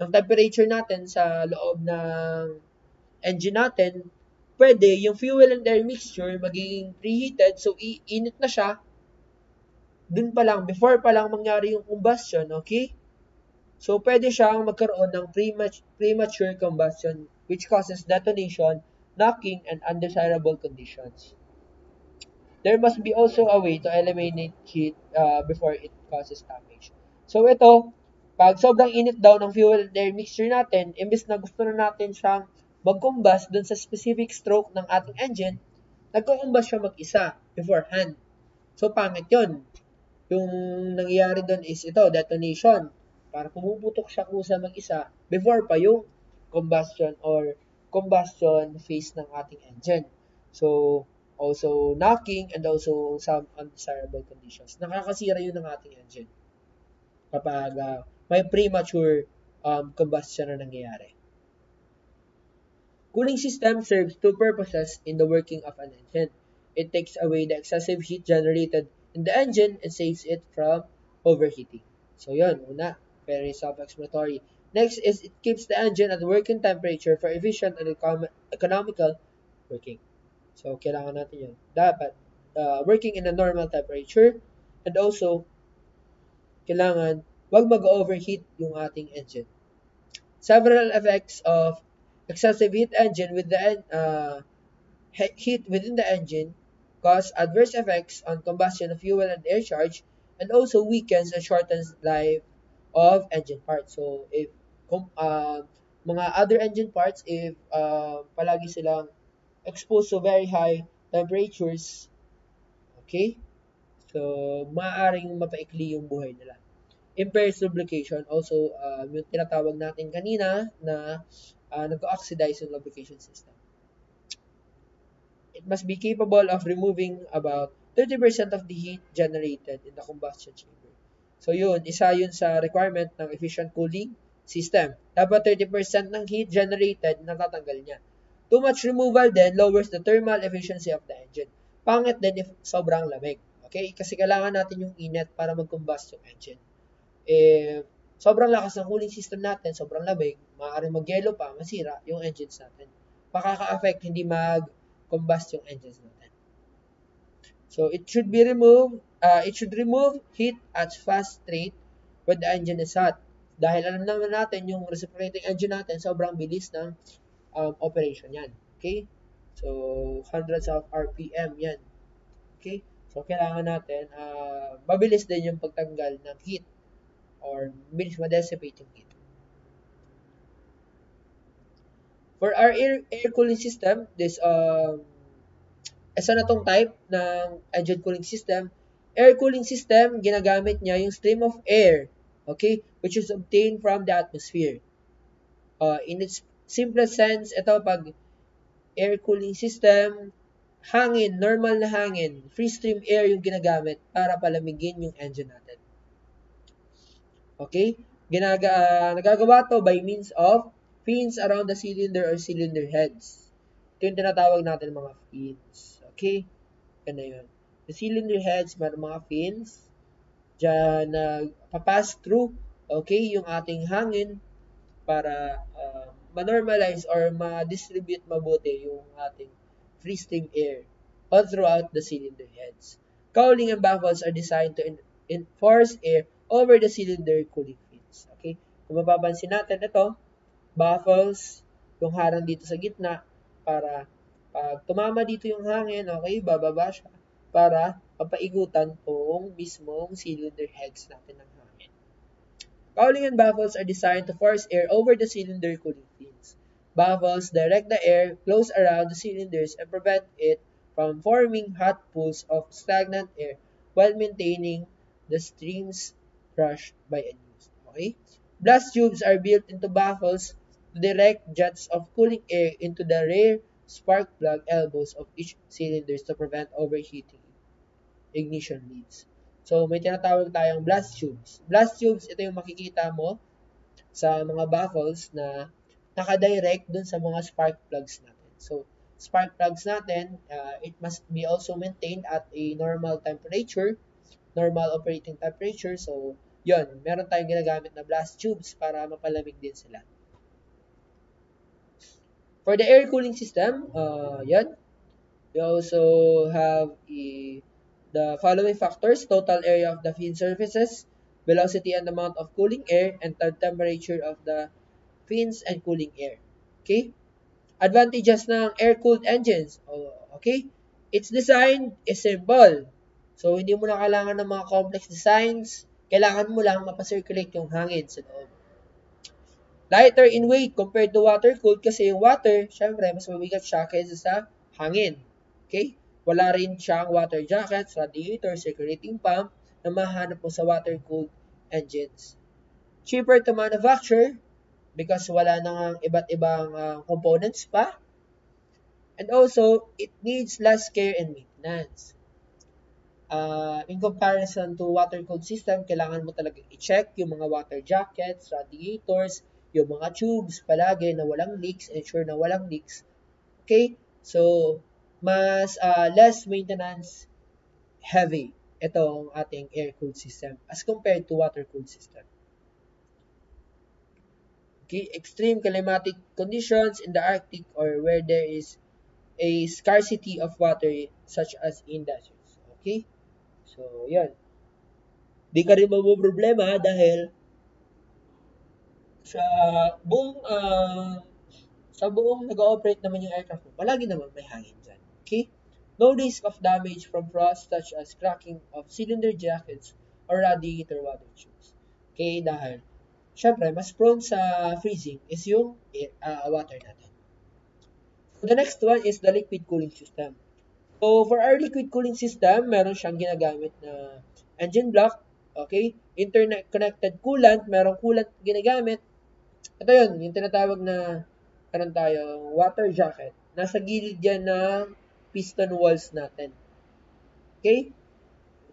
ng temperature natin sa loob ng engine natin, pwede yung fuel and air mixture magiging preheated, so iinit na siya, dun pa lang, before pa lang mangyari yung combustion, okay? So, pwede siyang magkaroon ng premature combustion which causes detonation, knocking, and undesirable conditions. There must be also a way to eliminate heat before it causes damage. So, ito, pag sobrang init daw ng fuel and air mixture natin, imbes na gusto na natin siyang mag-combust dun sa specific stroke ng ating engine, nagko-combust siya mag-isa beforehand. So, pangit yun. Yung nangyayari doon is ito, detonation. Para pumuputok siya kusa mag-isa before pa yung combustion or combustion phase ng ating engine. So, also knocking and also some undesirable conditions. Nakakasira yun ng ating engine kapag may premature combustion na nangyayari. Cooling system serves two purposes in the working of an engine. It takes away the excessive heat generated in the engine and saves it from overheating. So yun, una, very self-explanatory. Next is it keeps the engine at working temperature for efficient and economical working. So kailangan natin yun. Dapat working in a normal temperature and also kailangan wag mag-overheat yung ating engine. Several effects of excessive heat engine with the heat within the engine cause adverse effects on combustion of fuel and air charge and also weakens and shortens life of engine parts. So if mga other engine parts, if palagi silang exposed to very high temperatures, okay, so maaaring mapaikli yung buhay nila. Impairs lubrication, also yung tinatawag natin kanina na nag-oxidize yung lubrication system. It must be capable of removing about 30% of the heat generated in the combustion chamber. So yun, isa yun sa requirement ng efficient cooling system. Dapat 30% ng heat generated natatanggal niya. Too much removal then lowers the thermal efficiency of the engine. Pangit din if sobrang lamig. Okay? Kasi kailangan natin yung init para mag-combust yung engine. If sobrang lakas ng cooling system natin, sobrang lamig, maaaring mag-yellow pa, masira yung engines natin. Makaka-affect, hindi mag-combust yung engines natin. So, it should remove heat at fast rate when the engine is hot. Dahil alam naman natin, yung reciprocating engine natin, sobrang bilis ng operation yan. Okay? So, hundreds of RPM yan. Okay? So, kailangan natin, mabilis din yung pagtanggal ng heat or bilis ma-dissipate yung heat. For our air cooling system, this isa na tong type ng engine cooling system. Air cooling system, ginagamit niya yung stream of air, okay, which is obtained from the atmosphere. In its simplest sense, ito pag air cooling system, hangin, normal na hangin, free stream air yung ginagamit para palamigin yung engine natin. Okay? Nagagawa to by means of fins around the cylinder or cylinder heads. Ito yung tinatawag natin mga fins. Okay? Yan na yun. The cylinder heads, may mga fins. Diyan papass through, okay, yung ating hangin para ma-normalize or ma-distribute mabuti yung ating free stream air all throughout the cylinder heads. Cowling and baffles are designed to enforce air over the cylinder cooling fins. Okay? Kung mapapansin natin ito, baffles, yung harang dito sa gitna, para pag tumama dito yung hangin, okay, bababa siya para papaigutan tong mismong cylinder heads natin ng hangin. Cowling and baffles are designed to force air over the cylinder cooling fins. Baffles direct the air close around the cylinders and prevent it from forming hot pools of stagnant air while maintaining the streams crushed by unused. Okay? Blast tubes are built into baffles to direct jets of cooling air into the rear spark plug elbows of each cylinders to prevent overheating ignition leads. So, may tinatawag tayong blast tubes. Blast tubes, ito yung makikita mo sa mga baffles na nakadirect dun sa mga spark plugs natin. So, spark plugs natin, it must be also maintained at a normal temperature, normal operating temperature. So, yun, meron tayong ginagamit na blast tubes para mapalamig din sila. For the air cooling system, yan, we also have the following factors: total area of the fin surfaces, velocity and amount of cooling air, and the temperature of the fins and cooling air. Okay? Advantages ng air-cooled engines. Okay? Its design is simple. So, hindi mo na kailangan ng mga complex designs. Kailangan mo lang mapacirculate yung hangin sa loob. Lighter in weight compared to water-cooled kasi yung water, syempre, mas mabigat siya kaysa sa hangin. Okay? Wala rin siyang water jackets, radiator, circulating pump na mahanap mo sa water-cooled engines. Cheaper to manufacture because wala nang iba't ibang components pa. And also, it needs less care and maintenance. In comparison to water-cooled system, kailangan mo talaga i-check yung mga water jackets, radiators, yung mga tubes palagi na walang leaks, ensure na walang leaks. Okay? So, mas less maintenance heavy itong ating air-cooled system as compared to water-cooled system. Okay? Extreme climatic conditions in the Arctic or where there is a scarcity of water such as in deserts. Okay? So, yun. Di ka rin problema dahil sa buong nag-ooperate naman yung aircraft mo, palagi naman may hangin dyan. Okay? No risk of damage from frost such as cracking of cylinder jackets or radiator water tubes. Okay? Dahil, syempre, mas prone sa freezing is yung water natin. So, the next one is the liquid cooling system. So, for our liquid cooling system, meron siyang ginagamit na engine block, okay? Internet-connected coolant, merong coolant ginagamit. Ito yun, yung tinatawag na, meron tayong water jacket. Nasa gilid yan ng piston walls natin. Okay?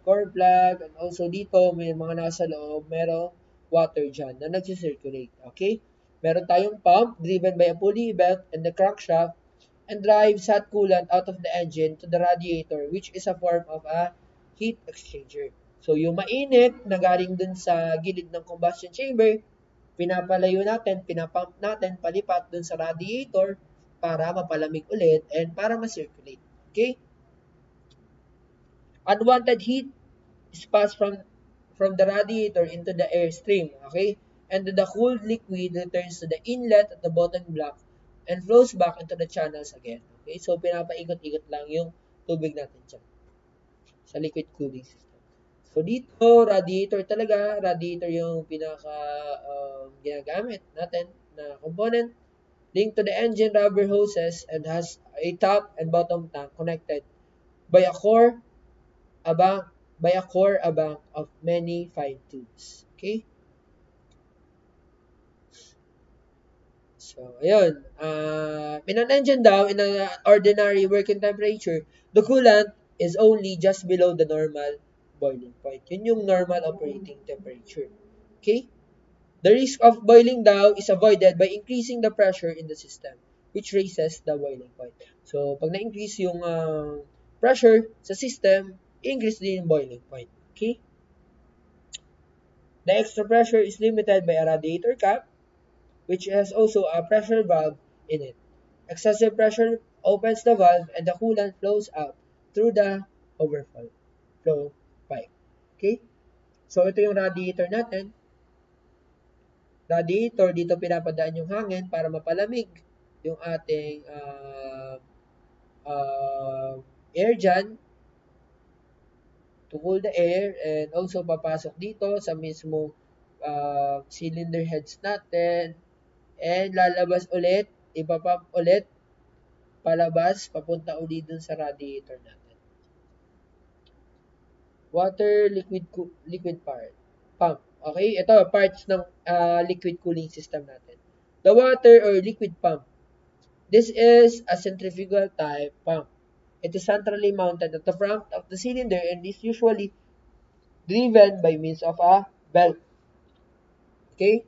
Core plug, and also dito, may mga nasa loob, merong water dyan na nagsisirculate. Okay? Meron tayong pump driven by a pulley belt and the crankshaft and drives hot coolant out of the engine to the radiator, which is a form of a heat exchanger. So, yung mainit na galing dun sa gilid ng combustion chamber, pinapalayo natin, pinapump natin, palipat dun sa radiator para mapalamig ulit and para ma-circulate. Okay? Unwanted heat is passed from the radiator into the airstream. Okay? And the cooled liquid returns to the inlet at the bottom block and flows back into the channels again. Okay? So, pinapaikot-ikot lang yung tubig natin dyan sa liquid cooling system. So, dito, radiator talaga. Radiator yung ginagamit natin na component. Linked to the engine rubber hoses and has a top and bottom tank connected by a core, a bank of many fine tubes. Okay? So, ayun. In an engine daw, in an ordinary working temperature, the coolant is only just below the normal boiling point. Yun yung normal operating temperature. Okay? The risk of boiling daw is avoided by increasing the pressure in the system, which raises the boiling point. So, pag na-increase yung pressure sa system, increase din yung boiling point. Okay? The extra pressure is limited by a radiator cap, which has also a pressure valve in it. Excessive pressure opens the valve and the coolant flows out through the overflow pipe. Okay? So, ito yung radiator natin. Radiator, dito pinapadaan yung hangin para mapalamig yung ating air dyan to cool the air, and also papasok dito sa mismo cylinder heads natin and lalabas ulit, ipapump ulit palabas, papunta ulit dun sa radiator natin. Water liquid pump. Okay, ito parts ng liquid cooling system natin. The water or liquid pump. This is a centrifugal type pump. It is centrally mounted at the front of the cylinder and is usually driven by means of a belt. Okay?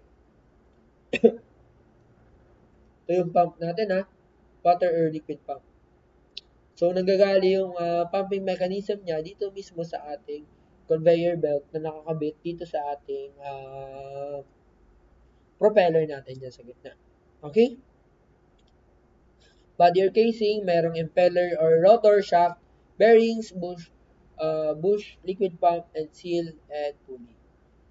Ito yung pump natin, water or liquid pump. So, nagagali yung pumping mechanism niya dito mismo sa ating conveyor belt na nakakabit dito sa ating propeller natin dyan sa gitna. Okay? Body or casing, merong impeller or rotor shaft, bearings, bush, liquid pump, and seal, and pulley.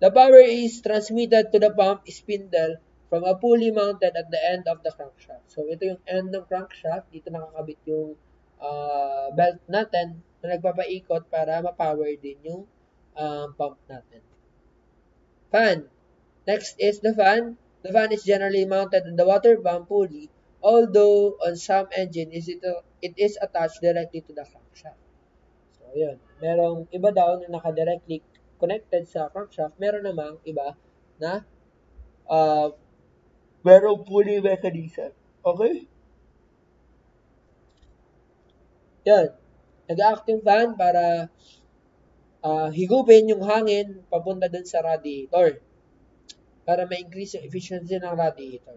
The power is transmitted to the pump spindle from a pulley mounted at the end of the crankshaft. So, ito yung end ng crankshaft. Dito nakakabit yung belt natin na nagpapaikot para ma-power din yung pump natin. Fan. Next is the fan. The fan is generally mounted on the water pump pulley, although on some engine it is attached directly to the crankshaft. So, yun. Merong iba daw na naka-directly connected sa crankshaft. Meron namang iba na merong pulley mechanism. Okay? Yan. Nag-act yung fan para higupin yung hangin papunta dun sa radiator para ma-increase yung efficiency ng radiator.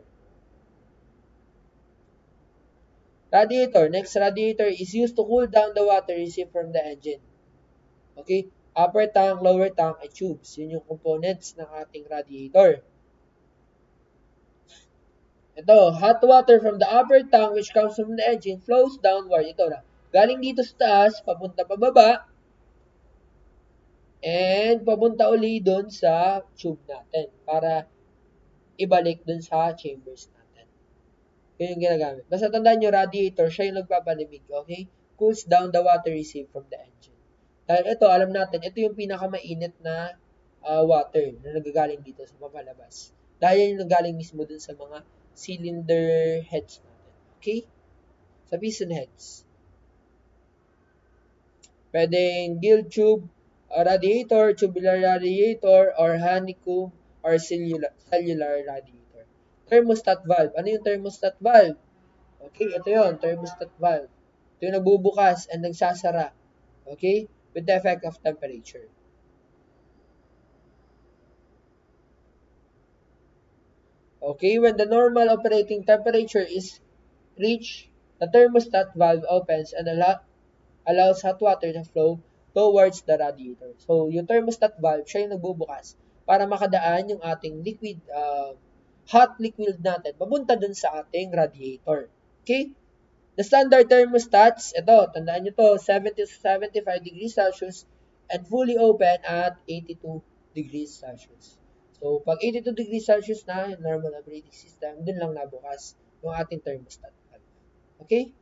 Next radiator is used to cool down the water received from the engine. Okay? Upper tank, lower tank, and tubes. Yun yung components ng ating radiator. Ito, hot water from the upper tank which comes from the engine flows downward. Ito na. Galing dito sa taas, papunta pababa, and papunta uli doon sa tube natin para ibalik doon sa chambers natin. Yun yung ginagamit. Basta tandaan nyo, radiator, siya yung nagpapalamig, okay? Cools down the water received from the engine. Dahil ito, alam natin, ito yung pinakamainit na water na nagagaling dito sa papalabas. Dahil yung nagaling mismo dun sa mga cylinder heads natin. Okay? Sa piston heads. Pwedeng gill tube, radiator, tubular radiator, or honeycomb, or cellular radiator. Thermostat valve. Ano yung thermostat valve? Okay, ito yun, thermostat valve. Ito yung nagbubukas and nagsasara. Okay? With the effect of temperature. Okay, when the normal operating temperature is reached, the thermostat valve opens and allows hot water to flow towards the radiator. So, yung thermostat valve, siya yung nagbubukas para makadaan yung ating liquid, hot liquid natin, papunta dun sa ating radiator. Okay? The standard thermostats, ito, tandaan nyo to, 70 to 75 degrees Celsius and fully open at 82 degrees Celsius. So, pag 82 degrees Celsius na, normal operating system, dun lang nabukas yung ating thermostat valve. Okay?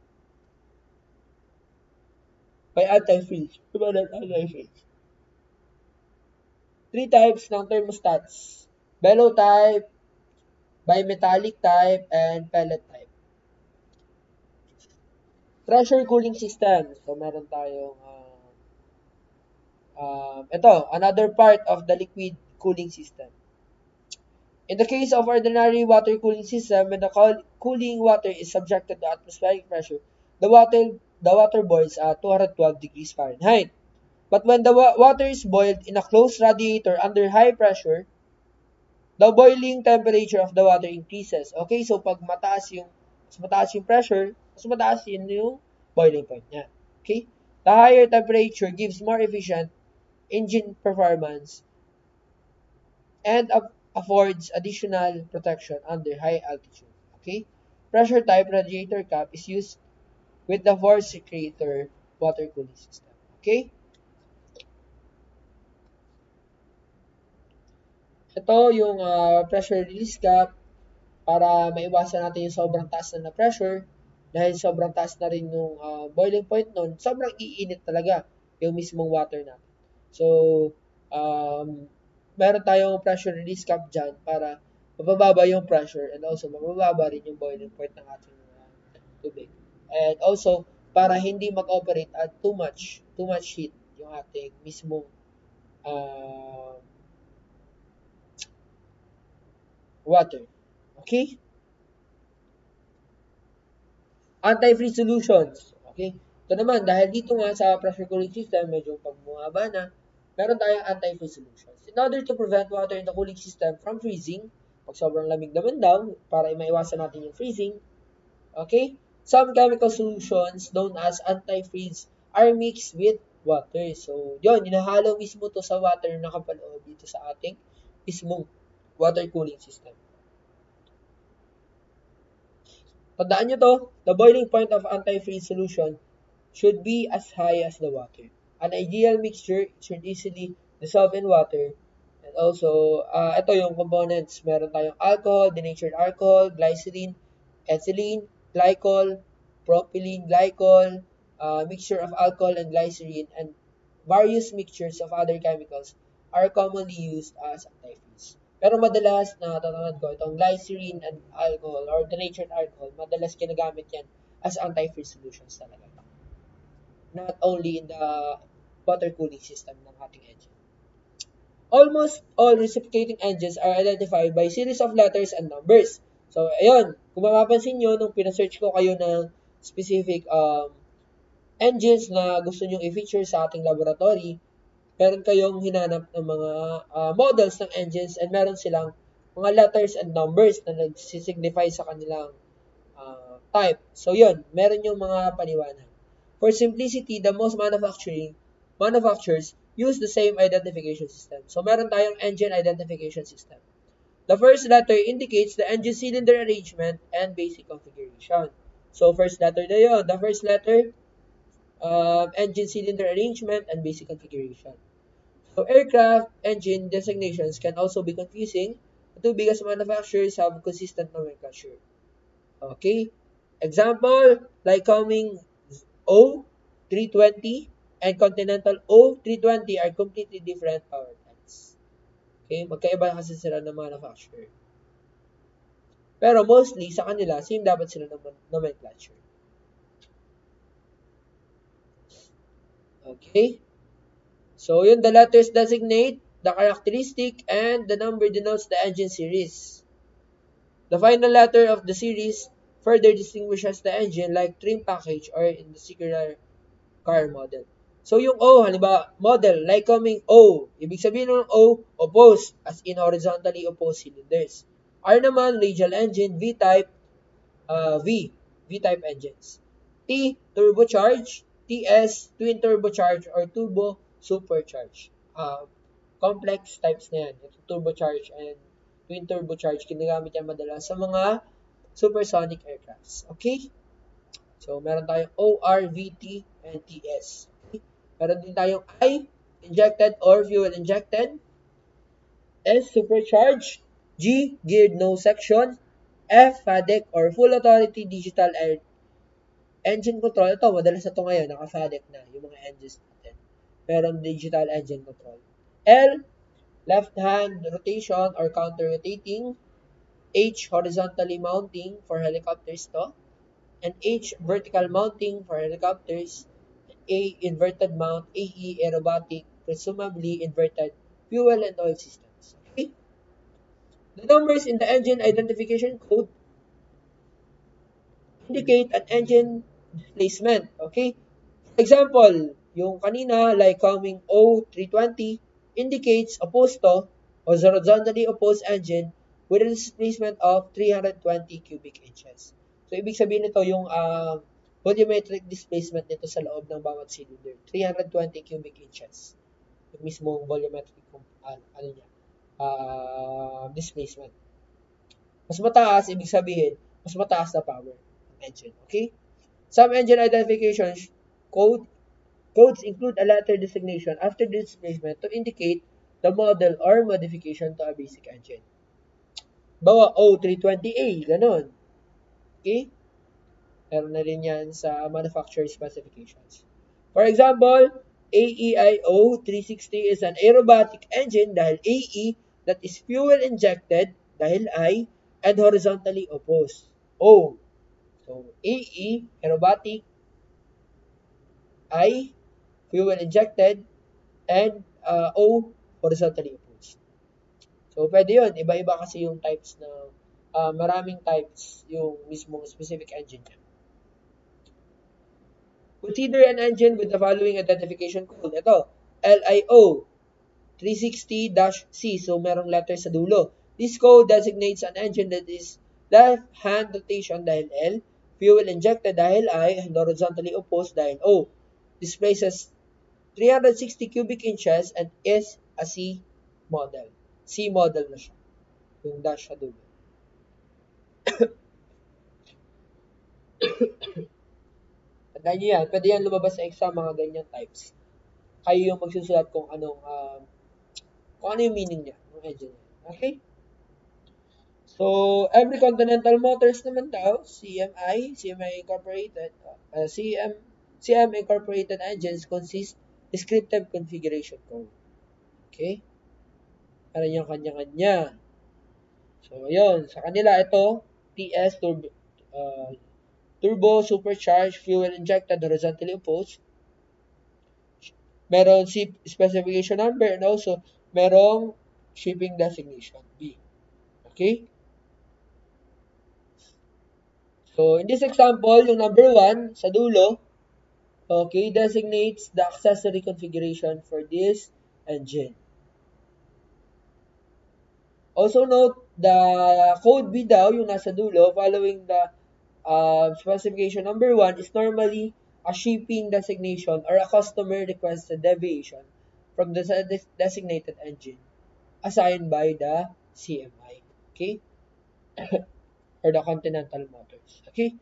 By anti-freeze. Diba na anti-freeze? 3 types ng thermostats. Bellow type, bimetallic type, and pellet type. Pressure cooling system. So, meron tayong ito, another part of the liquid cooling system. In the case of ordinary water cooling system, when the cooling water is subjected to atmospheric pressure, the water boils at 212 degrees Fahrenheit. But when the water is boiled in a closed radiator under high pressure, the boiling temperature of the water increases. Okay, so pag mataas yung pressure, mas mataas yung boiling point niya. Okay? The higher temperature gives more efficient engine performance and affords additional protection under high altitude. Okay? Pressure type radiator cap is used with the force creator water cooling system. Okay? Ito yung pressure release cap para maiwasan natin yung sobrang taas na pressure dahil sobrang taas na rin yung boiling point nun, sobrang iinit talaga yung mismong water natin. So, meron tayong pressure release cap dyan para mabababa yung pressure and also mabababa rin yung boiling point ng ating tubig. And also, para hindi mag-operate at too much heat yung ating mismong water. Okay? Anti-freeze solutions. Okay? Ito naman, dahil dito nga sa pressure cooling system, medyo pag bumaba na, meron tayong anti-freeze solutions. In order to prevent water in the cooling system from freezing, pag sobrang lamig naman daw, para maiwasan natin yung freezing, okay? some chemical solutions known as antifreeze are mixed with water. So, yun, hinahalo mismo to sa water na nakapaloob dito sa ating mismong water cooling system. Tandaan nyo to, the boiling point of antifreeze solution should be as high as the water. An ideal mixture should easily dissolve in water. And also, ito yung components. Meron tayong alcohol, denatured alcohol, glycerin, ethylene, glycol, propylene glycol, mixture of alcohol and glycerin, and various mixtures of other chemicals are commonly used as antifreeze. Pero madalas natatandaan ko itong glycerin and alcohol or denatured alcohol, madalas ginagamit yan as antifreeze solutions talaga. Not only in the water cooling system ng ating engine. Almost all reciprocating engines are identified by series of letters and numbers. So, ayun, kung mapapansin nyo, nung pinasearch ko kayo ng specific engines na gusto nyong i-feature sa ating laboratory, meron kayong hinanap ng mga models ng engines and meron silang mga letters and numbers na nagsisignify sa kanilang type. So, yun, meron yung mga paliwanag. For simplicity, the most manufacturers use the same identification system. So, meron tayong engine identification system. The first letter indicates the engine cylinder arrangement and basic configuration. So, first letter na yun. The first letter, engine cylinder arrangement and basic configuration. So, aircraft engine designations can also be confusing. The two biggest manufacturers have consistent nomenclature. Okay? Example, Lycoming O320 and Continental O320 are completely different power plants. Okay? Magkaiba kasi sila ng manufacturer. Pero mostly, sa kanila, same dapat sila ng nomenclature. Okay? So, yun, the letters designate the characteristic and the number denotes the engine series. The final letter of the series further distinguishes the engine like trim package or in the singular car model. So, yung O, halimbawa, model, Lycoming O. Ibig sabihin ng O, opposed, as in horizontally opposed cylinders. R naman, radial engine, V-type, V-type engines. T, turbocharged, TS, twin turbocharged or turbo supercharged. Complex types na yan. Ito turbocharged and twin turbocharged. Ginagamit yan madalas sa mga supersonic aircrafts. Okay? So, meron tayong OR, VT, and TS. Okay? Meron din tayong I, injected or fuel injected. S, supercharged. G, geared no section. F, FADEC or full authority digital air engine control. Ito, madalas na ito ngayon, naka-FADEC na yung mga engines natin. Meron digital engine control. L, left hand rotation or counter rotating. H, horizontally mounting for helicopters to. And H, vertical mounting for helicopters. A, inverted mount. AE, aerobatic, presumably inverted fuel and oil systems. Okay? The numbers in the engine identification code indicate an engine displacement. Okay? For example, yung kanina, Lycoming O320 indicates opposed to or horizontally opposed engine with a displacement of 320 cubic inches. So, ibig sabihin nito yung volumetric displacement nito sa loob ng bawat cylinder. 320 cubic inches. Yung mismong volumetric displacement. Mas mataas, ibig sabihin, mas mataas na power ng engine. Okay? Some engine identification codes include a letter designation after the displacement to indicate the model or modification to a basic engine. Bawa O320A, ganun. Okay? Meron na rin yan sa manufacturer specifications. For example, AEIO 360 is an aerobatic engine dahil AE, that is fuel injected, dahil I, and horizontally opposed. O. So, AE, aerobatic, I, fuel injected, and O, horizontally opposed. So, pwede yun. Iba-iba kasi yung types na, maraming types yung mismong specific engine niya. Consider an engine with the following identification code. Ito, LIO 360-C. So, merong letter sa dulo. This code designates an engine that is left-hand rotation dahil L, fuel injected dahil I, and horizontally opposed dahil O. Displaces 360 cubic inches and is a C model. C model na siya. Yung dash sa dulo. Tandaan nyo yan. Pwede yan lumabas sa exam, mga ganyan types. Kayo yung magsusulat kung ano yung meaning niya, ng engine niya. Okay? So, every Continental Motors naman daw, CMI Incorporated, CM Incorporated engines consist descriptive configuration code. Okay? Para yung kanya-kanya. So, ayun. Sa kanila, ito, TS, turbo supercharged, fuel injected, horizontally opposed. Meron specification number and also merong shipping designation, B. Okay? So, in this example, yung number 1 sa dulo, okay, designates the accessory configuration for this engine. Also note, the code B daw, yung nasa dulo, following the specification number 1 is normally a shipping designation or a customer requested deviation from the designated engine assigned by the CMI. Okay? Or the Continental Motors. Okay?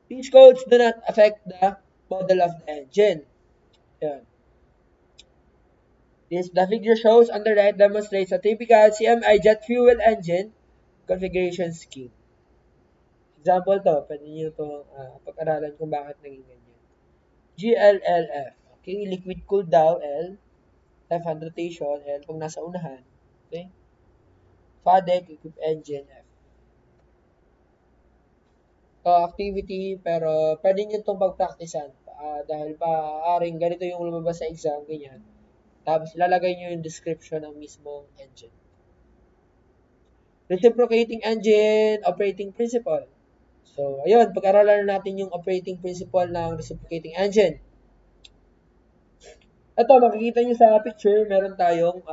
These codes do not affect the model of the engine. Yan. The figure shows on the right demonstrates a typical CMI jet fuel engine configuration scheme. Example to, pwede nyo itong pag-aralan kung bakit naging ganyan. GLLF. Okay, liquid cooled down, L. Left-hand rotation, L kung nasa unahan. Okay? FADEC, equipped engine, F. Activity, pero pwede nyo itong pag-practicean. Dahil paaaring ganito yung lumabas sa exam, ganyan. Tapos ilalagay nyo yung description ng mismong engine. Reciprocating engine operating principle. So, ayun, pag-aralan natin yung operating principle ng reciprocating engine. Ito, makikita nyo sa picture, meron tayong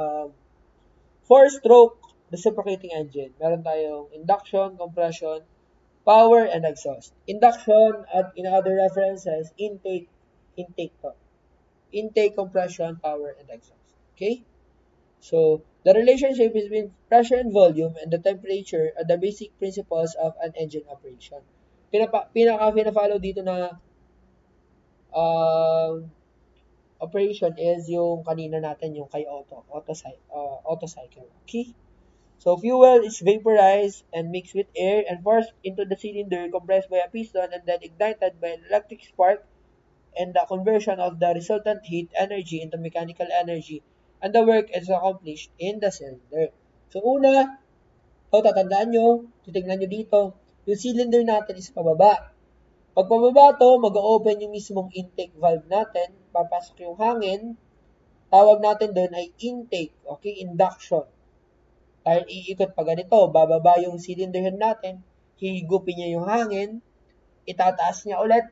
4-stroke reciprocating engine. Meron tayong induction, compression, power, and exhaust. Induction, at in other references, intake to. Intake, compression, power, and exhaust. Okay? So, the relationship between pressure and volume and the temperature are the basic principles of an engine operation. Pinaka-follow dito na operation is yung kanina natin, yung kay auto cycle. Okay? So, fuel is vaporized and mixed with air and forced into the cylinder, compressed by a piston, and then ignited by an electric spark, and the conversion of the resultant heat energy into mechanical energy, and the work is accomplished in the cylinder. So, una, tatandaan nyo, titignan nyo dito, yung cylinder natin is pababa. Pag pababa to, mag-open yung mismong intake valve natin, papasok yung hangin, tawag natin doon ay intake, okay, induction. Dahil iikot pa ganito, bababa yung cylinder head natin, hihigupin niya yung hangin, itataas niya ulit.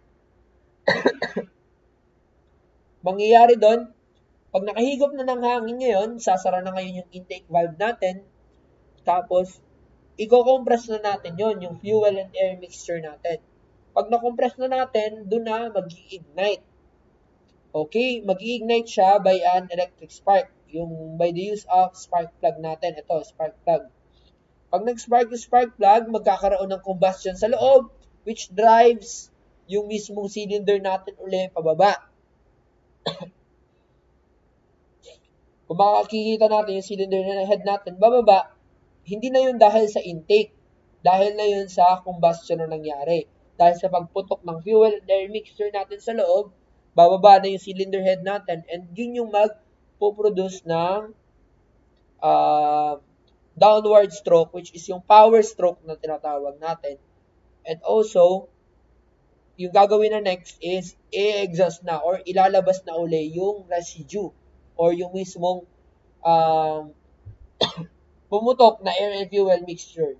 Mangyayari doon, pag nakahigop na ng hangin ngayon, sasara na ngayon yung intake valve natin, tapos, i-compress na natin yon yung fuel and air mixture natin. Pag na-compress na natin, doon na mag-i-ignite. Okay, mag-i-ignite siya by an electric spark. Yung by the use of spark plug natin. Ito, spark plug. Pag nag-spark yung spark plug, magkakaroon ng combustion sa loob, which drives yung mismong cylinder natin uli pababa. Kung makakikita natin yung cylinder head natin bababa, hindi na yun dahil sa intake. Dahil na yun sa combustion na nangyari. Dahil sa pagputok ng fuel and air mixture natin sa loob, bababa na yung cylinder head natin and yun yung magpo-produce ng downward stroke, which is yung power stroke na tinatawag natin. And also, yung gagawin na next is i-exhaust na or ilalabas na uli yung residue or yung mismong pumutok na air and fuel mixture.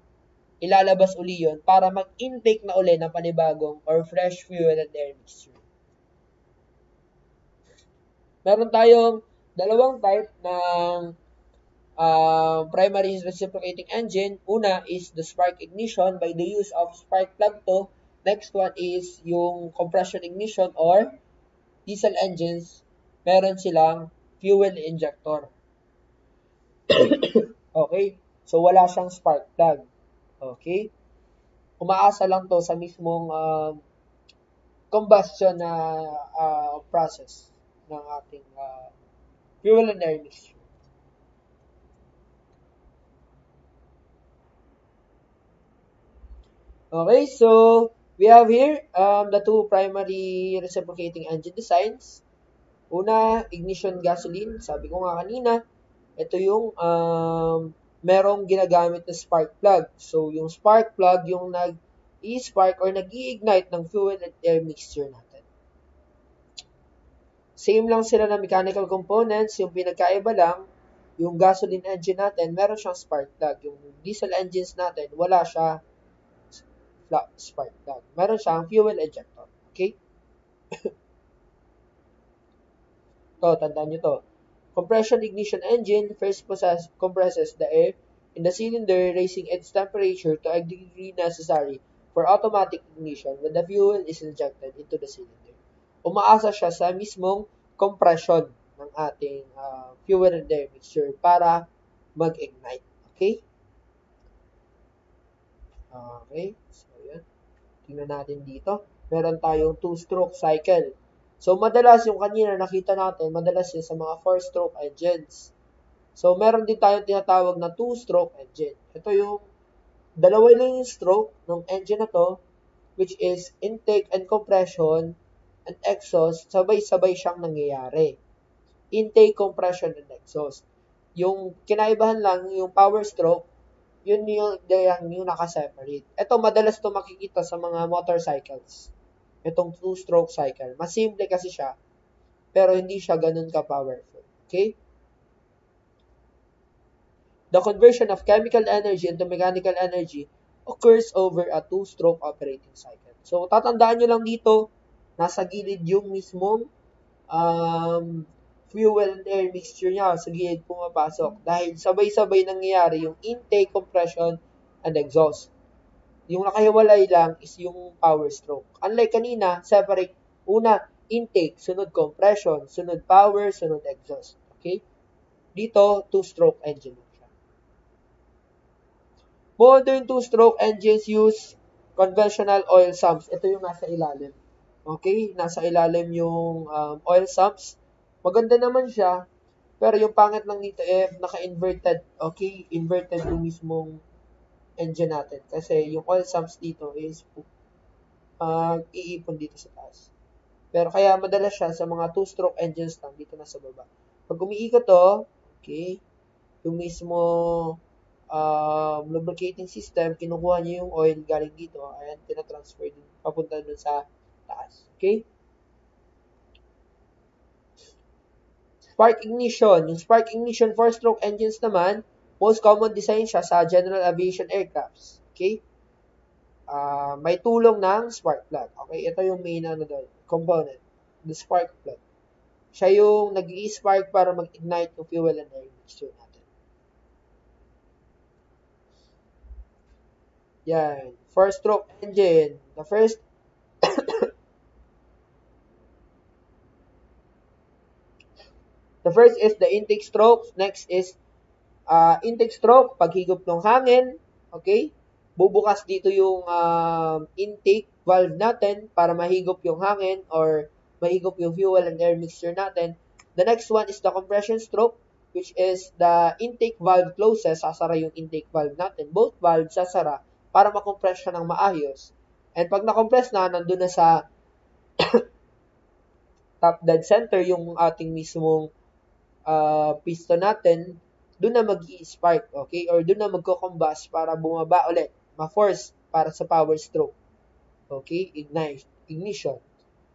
Ilalabas uli yun para mag-intake na uli ng panibagong or fresh fuel and air mixture. Meron tayong dalawang type ng primary reciprocating engine. Una is the spark ignition by the use of spark plug to Next one is yung compression ignition or diesel engines, meron silang fuel injector. Okay? So, wala siyang spark plug. Okay? Umaasa lang to sa mismong combustion na process ng ating fuel and air mixture. Okay, so we have here the two primary reciprocating engine designs. Una, ignition gasoline. Sabi ko nga kanina, ito yung merong ginagamit na spark plug. So, yung spark plug yung nag-i-spark or nag-i-ignite ng fuel and air mixture natin. Same lang sila na mechanical components. Yung pinagkaiba lang, yung gasoline engine natin, meron siyang spark plug. Yung diesel engines natin, wala siya spark plug. Meron siyang fuel injector. Okay? To, tandaan nyo to. Compression ignition engine first compresses the air in the cylinder, raising its temperature to a degree necessary for automatic ignition when the fuel is injected into the cylinder. Umaasa siya sa mismong compression ng ating fuel and air mixture para mag-ignite. Okay? Okay. So, yan. Tingnan natin dito. Meron tayong two-stroke cycle. So, madalas yung kanina nakita natin, madalas yun sa mga four-stroke engines. So, meron din tayong tinatawag na two-stroke engine. Ito yung dalawa lang yung stroke ng engine na to, which is intake and compression and exhaust, sabay-sabay siyang nangyayari. Intake, compression, and exhaust. Yung kinaibahan lang, yung power stroke, yun yung naka-separate. Ito, madalas to makikita sa mga motorcycles. Itong two-stroke cycle. Mas simple kasi siya, pero hindi siya ganun ka-powerful. Okay? The conversion of chemical energy into mechanical energy occurs over a two-stroke operating cycle. So, tatandaan nyo lang dito, nasa gilid yung mismong fuel and air mixture niya. Sa gilid pumapasok. Dahil sabay-sabay nangyayari yung intake, compression, and exhaust. Yung nakahiwalay lang is yung power stroke. Unlike kanina, separate. Una, intake, sunod compression, sunod power, sunod exhaust. Okay? Dito, two-stroke engine siya. Modern two-stroke engines use conventional oil sumps. Ito yung nasa ilalim. Okay? Nasa ilalim yung oil sumps. Maganda naman siya. Pero yung pangit lang dito naka-inverted. Okay? Inverted yung mismong engine natin. Kasi yung oil sumps dito is iipon dito sa taas. Pero kaya madalas siya sa mga two-stroke engines lang dito na sa baba. Pag umiikot to, okay, yung mismo lubricating system, kinukuha niya yung oil galing dito, ayan, tinatransfer din, papunta dun sa taas. Okay? Spark ignition. Yung spark ignition four-stroke engines naman, most common design siya sa general aviation aircrafts. Okay? May tulong ng spark plug. Okay? Ito yung main component. The spark plug. Siya yung nag-i-spark para mag-ignite yung fuel and air mixture natin. Yan. Four-stroke engine. The first is the intake stroke. Next is intake stroke, paghigop ng hangin. Okay? Bubukas dito yung intake valve natin para mahigop yung hangin or mahigop yung fuel and air mixture natin. The next one is the compression stroke, which is the intake valve closes, sasara yung intake valve natin. Both valves sasara para makompress siya ng maayos. And pag na-compress na, nandun na sa top dead center yung ating mismong piston natin, doon na mag-i-spark, okay? Or doon na magko-combust para bumaba ulit, ma-force para sa power stroke. Okay? Ignition.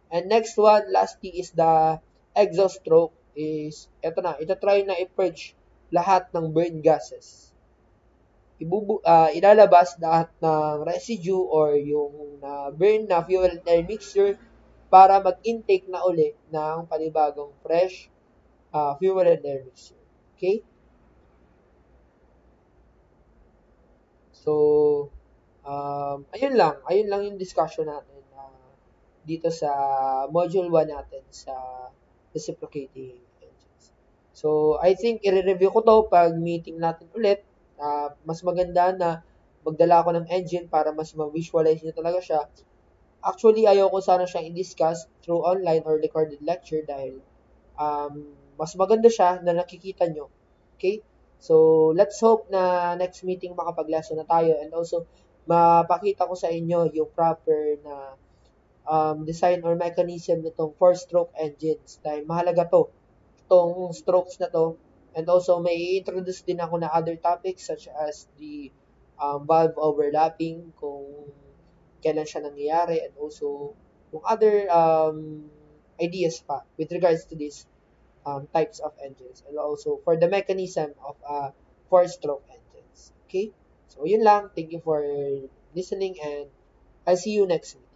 And next one, lastly, is the exhaust stroke. Ito try na i-purge lahat ng burn gases. Ilalabas lahat ng residue or yung burn na fuel and air mixture para mag-intake na uli ng panibagong fresh fuel and air mixture. Okay? So, Ayun lang yung discussion natin dito sa module 1 natin sa reciprocating engines. So, I think i-review ko to pag meeting natin ulit. Mas maganda na magdala ako ng engine para mas ma-visualize nyo talaga siya. Actually, ayaw ko sana siyang i-discuss through online or recorded lecture dahil mas maganda siya na nakikita nyo. Okay? So, let's hope na next meeting makapag-lesson na tayo and also mapakita ko sa inyo yung proper na design or mechanism nitong 4-stroke engines dahil mahalaga itong strokes na to. And also, may introduce din ako na other topics such as the valve overlapping, kung kailan siya nangyayari, and also yung other ideas pa with regards to these types of engines and also for the mechanism of 4-stroke engines. Okay? So, yun lang. Thank you for listening and I'll see you next week.